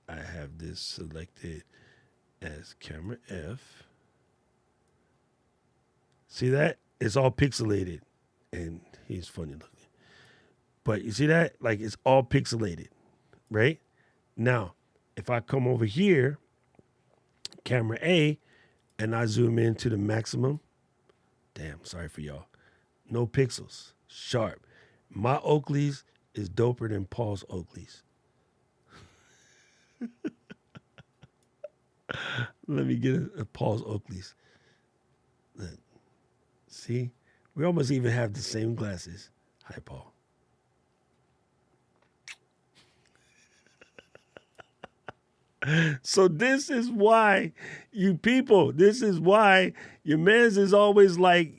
I have this selected as camera F. See that? It's all pixelated. And he's funny looking. But you see that? Like it's all pixelated, right? Now, if I come over here, camera A, and I zoom in to the maximum, damn, sorry for y'all. No pixels, sharp. My Oakley's is doper than Paul's Oakley's. Let me get a Paul's Oakley's. Look. See? We almost even have the same glasses. Hi, Paul. So this is why this is why your man's is always like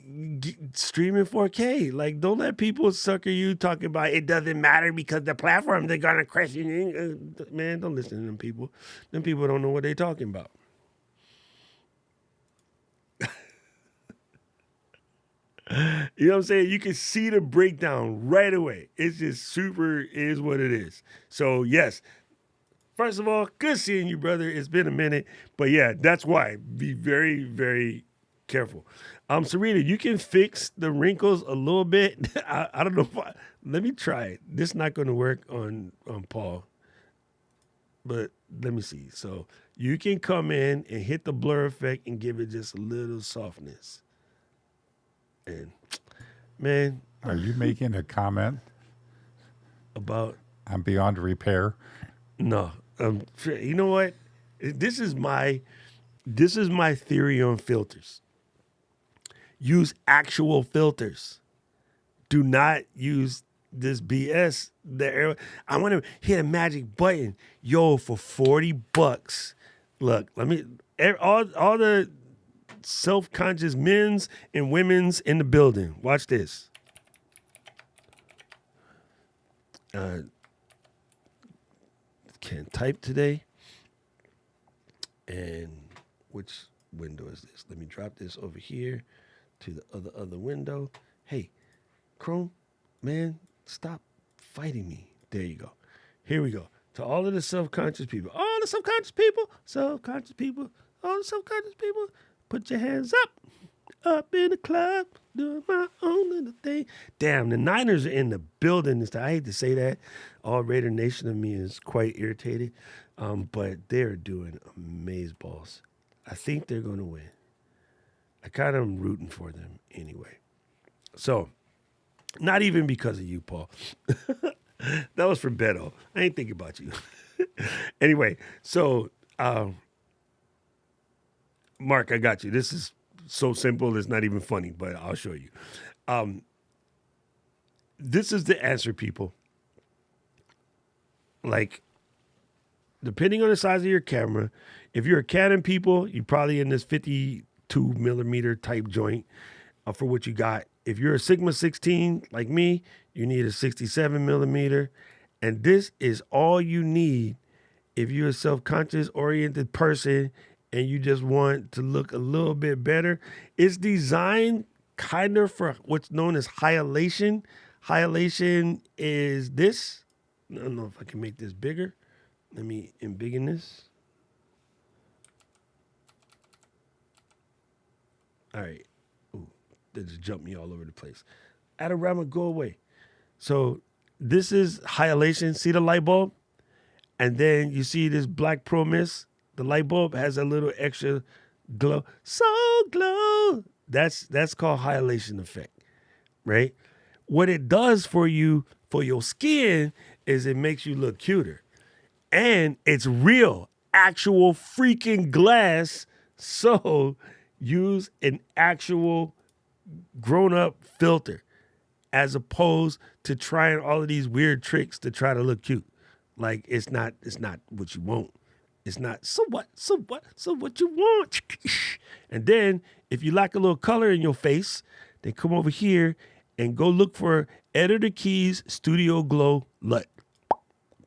streaming 4K. Like, don't let people sucker you talking about it doesn't matter because the platform, they're going to crash you. Man, don't listen to them people. Them people don't know what they're talking about. You know what I'm saying? You can see the breakdown right away. It's just super is what it is. So, yes. First of all, good seeing you, brother. It's been a minute. But yeah, that's why. Be very, very careful. Sarita, you can fix the wrinkles a little bit. I don't know if let me try it. This is not going to work on Paul. But let me see. So you can come in and hit the blur effect and give it just a little softness. And man. Are you making a comment about I'm beyond repair? No. You know what? This is my theory on filters. Use actual filters. Do not use this BS. I want to hit a magic button. Yo, for $40. Look, all the self-conscious men's and women's in the building. Watch this. can't type today. And which window is this? Let me drop this over here to the other window. Hey, Chrome, man, stop fighting me. There you go. Here we go. To all of the self-conscious people, all the self-conscious people, all the self-conscious people, put your hands up in the club, doing my own little thing. Damn, the Niners are in the building. I hate to say that. All Raider Nation of me is quite irritated, but they're doing amazeballs. I think they're going to win. I kind of am rooting for them anyway. So, not even because of you, Paul. That was for Beto. I ain't thinking about you. Anyway, so, Mark, I got you. This is so simple, it's not even funny, but I'll show you. This is the answer, people. Like, depending on the size of your camera, if you're a Canon people, you're probably in this 52 millimeter type joint for what you got. If you're a Sigma 16 like me, you need a 67 millimeter. And this is all you need if you're a self-conscious oriented person and you just want to look a little bit better. It's designed kind of for what's known as high elation. High elation is this. I don't know if I can make this bigger. Let me embiggen this. All right. Ooh, they just jumped me all over the place. Adorama, go away. So this is high elation. See the light bulb? And then you see this black Pro Mist. The light bulb has a little extra glow. So glow. That's called high elation effect, right? What it does for you, for your skin, is it makes you look cuter. And it's real, actual freaking glass. So use an actual grown-up filter as opposed to trying all of these weird tricks to try to look cute. Like, it's not what you want. It's not, so what you want? And then if you lack a little color in your face, then come over here and go look for Editor Keys Studio Glow LUT.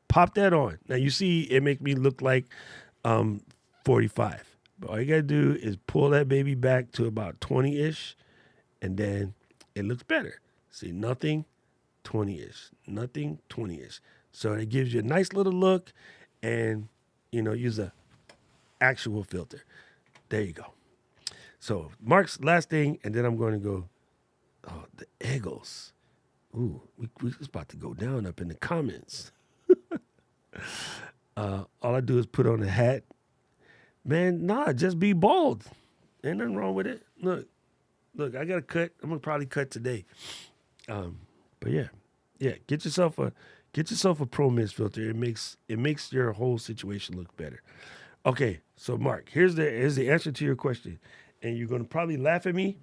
Pop that on. Now you see it make me look like 45. But all you gotta do is pull that baby back to about 20-ish, and then it looks better. See, nothing, 20-ish. Nothing, 20-ish. So it gives you a nice little look, and use a actual filter. There you go. So Mark's last thing, and then I'm going to go, the Eagles. Ooh, we're about to go down up in the comments. All I do is put on a hat. Man, nah, just be bald. Ain't nothing wrong with it. Look, I got to cut. I'm going to probably cut today. But yeah, get yourself a Pro Mist filter. It makes your whole situation look better. Okay, so Mark, here's the answer to your question, and you're gonna probably laugh at me,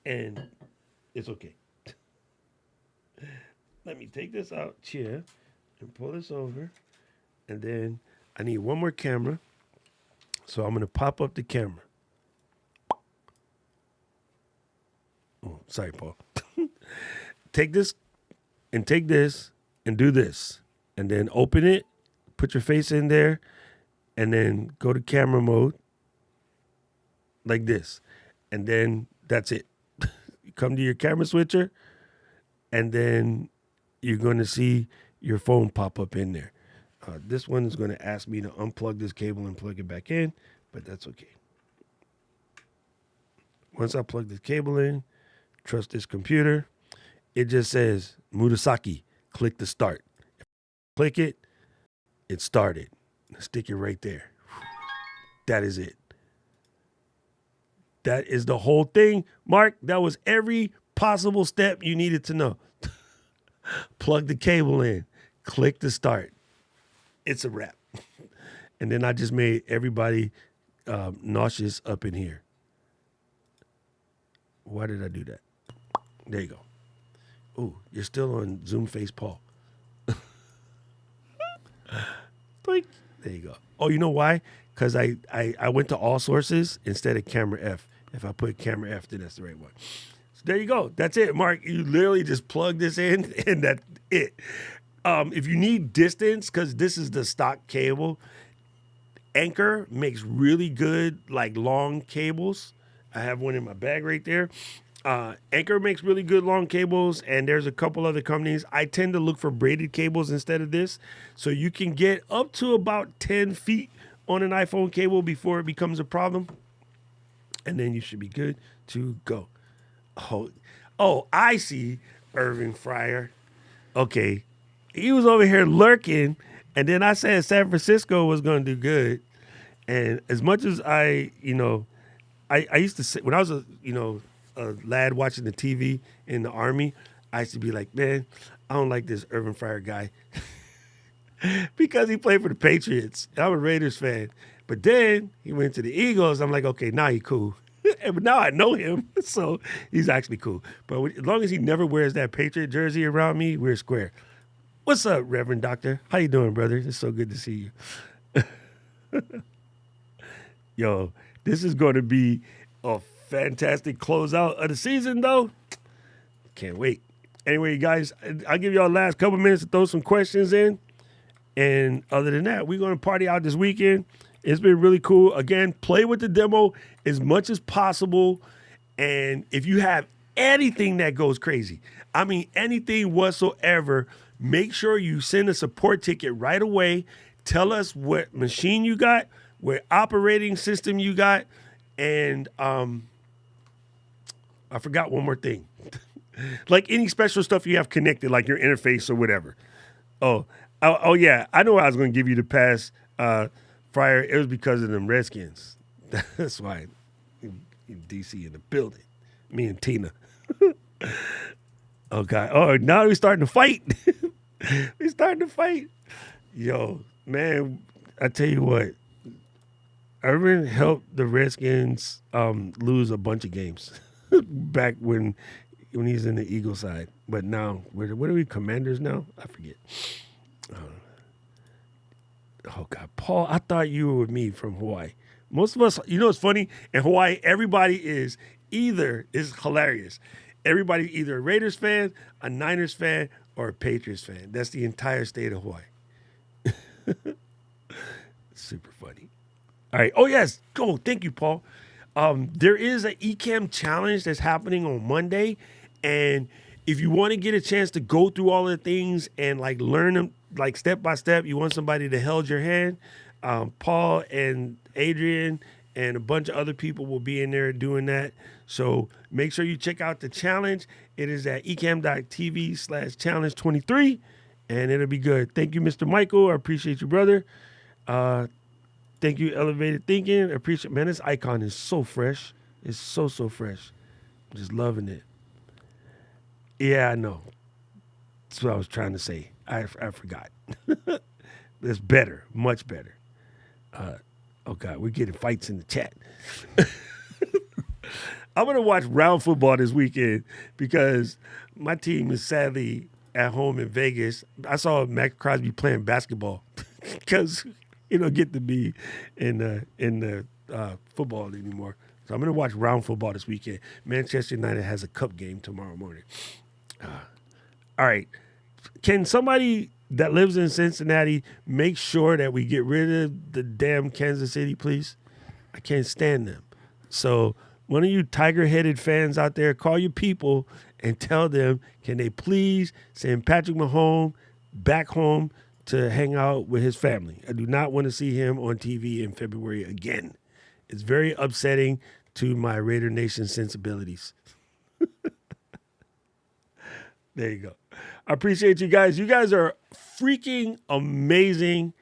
and it's okay. Let me take this out here and pull this over, and then I need one more camera, so I'm gonna pop up the camera. Oh, sorry, Paul. Take this and take this and do this, and then open it, put your face in there, and then go to camera mode like this, and then that's it. You come to your camera switcher, and then you're going to see your phone pop up in there. This one is going to ask me to unplug this cable and plug it back in, but that's okay. Once I plug this cable in, trust this computer, it just says Murasaki, click to start. Click it, it started. Stick it right there. That is it. That is the whole thing. Mark, that was every possible step you needed to know. Plug the cable in, click to start. It's a wrap. And then I just made everybody nauseous up in here. Why did I do that? There you go. Ooh, you're still on Zoom Face Paul. There you go. Oh, you know why? Because I went to all sources instead of camera F. If I put camera F, then that's the right one. So there you go. That's it, Mark. You literally just plug this in, and that's it. if you need distance, because this is the stock cable, Anchor makes really good, like, long cables. I have one in my bag right there. Anchor makes really good long cables, and there's a couple other companies. I tend to look for braided cables instead of this. So you can get up to about 10 feet on an iPhone cable before it becomes a problem. And then you should be good to go. Oh, I see Irving Fryer. Okay. He was over here lurking, and then I said San Francisco was going to do good. And as much as I used to say, when I was a lad watching the TV in the Army, I used to be like, man, I don't like this Irving Fryer guy because he played for the Patriots. I'm a Raiders fan. But then he went to the Eagles. I'm like, okay, now he cool. But now I know him, so he's actually cool. But as long as he never wears that Patriot jersey around me, we're square. What's up, Reverend Doctor? How you doing, brother? It's so good to see you. Yo, this is going to be a fantastic closeout of the season, though. Can't wait. Anyway, guys, I'll give y'all the last couple minutes to throw some questions in. And other than that, we're going to party out this weekend. It's been really cool. Again, play with the demo as much as possible. And if you have anything that goes crazy, I mean anything whatsoever, make sure you send a support ticket right away. Tell us what machine you got, what operating system you got, and I forgot one more thing. Like any special stuff you have connected, like your interface or whatever. Oh yeah, I know I was going to give you the pass, Fryer. It was because of them Redskins. That's why in DC in the building. Me and Tina. Oh God! Oh, now we're starting to fight. We're starting to fight. Yo, man, I tell you what. Irvin helped the Redskins lose a bunch of games back when he's in the Eagle side. But now, what are we, Commanders now? I forget. Oh, God. Paul, I thought you were with me from Hawaii. Most of us, it's funny. In Hawaii, everybody is hilarious. Everybody's either a Raiders fan, a Niners fan, or a Patriots fan. That's the entire state of Hawaii. Super funny. All right. Oh, yes. Go. Thank you, Paul. There is an Ecamm challenge that's happening on Monday. And if you want to get a chance to go through all the things and like learn them like step by step, you want somebody to hold your hand, Paul and Adrian and a bunch of other people will be in there doing that. So make sure you check out the challenge. It is at ecamm.tv/challenge23, and it'll be good. Thank you, Mr. Michael. I appreciate you, brother. Thank you, Elevated Thinking. I appreciate, man, this icon is so fresh. It's so fresh. I'm just loving it. Yeah, I know. That's what I was trying to say. I forgot. It's better, much better. Oh, God, we're getting fights in the chat. I'm going to watch round football this weekend because my team is sadly at home in Vegas. I saw Max Crosby playing basketball because he don't get to be in the football anymore. So I'm going to watch round football this weekend. Manchester United has a cup game tomorrow morning. All right. Can somebody that lives in Cincinnati make sure that we get rid of the damn Kansas City, please? I can't stand them. So one of you tiger-headed fans out there, call your people and tell them, can they please send Patrick Mahomes back home to hang out with his family? I do not want to see him on TV in February again. It's very upsetting to my Raider Nation sensibilities. There you go. I appreciate you guys. You guys are freaking amazing.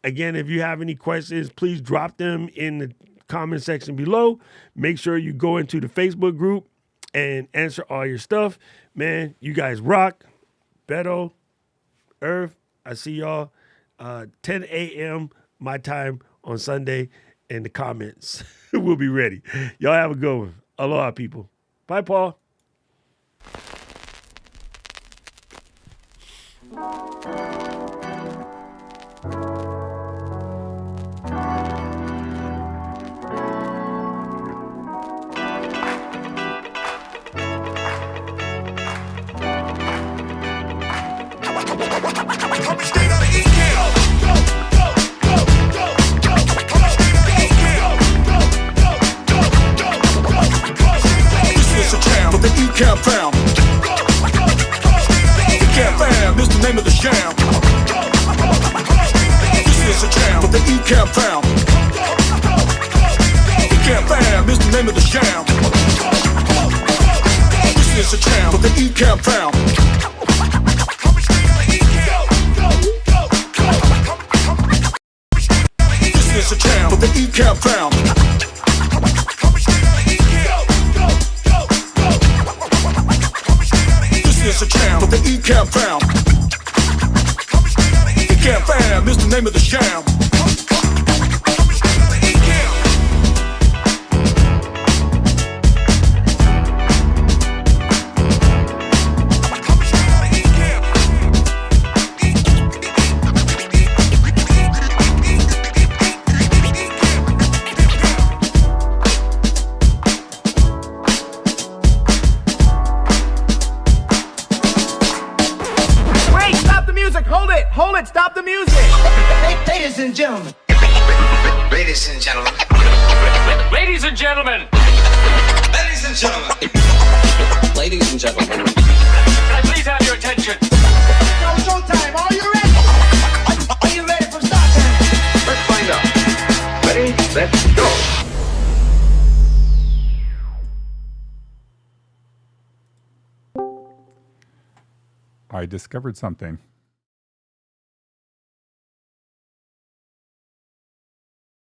Again, if you have any questions, please drop them in the comment section below. Make sure you go into the Facebook group and answer all your stuff. Man, you guys rock. Beto, Irv, I see y'all 10 a.m. my time on Sunday in the comments. We'll be ready. Y'all have a good one. Aloha, people. Bye, Paul. What? name of the sham. This is a jam with the Ecamm fam. This is a jam with the Ecamm fam. This is a jam with the Ecamm fam. Ecamm fam is the name of the sham. Wait, stop the music. Hold it, stop the music. Ladies and gentlemen. Ladies and gentlemen. Ladies and gentlemen. Ladies and gentlemen. Ladies and gentlemen. Can I please have your attention? Now showtime. Are you ready? Are you ready for start time? Let's find out. Ready, set, go. I discovered something.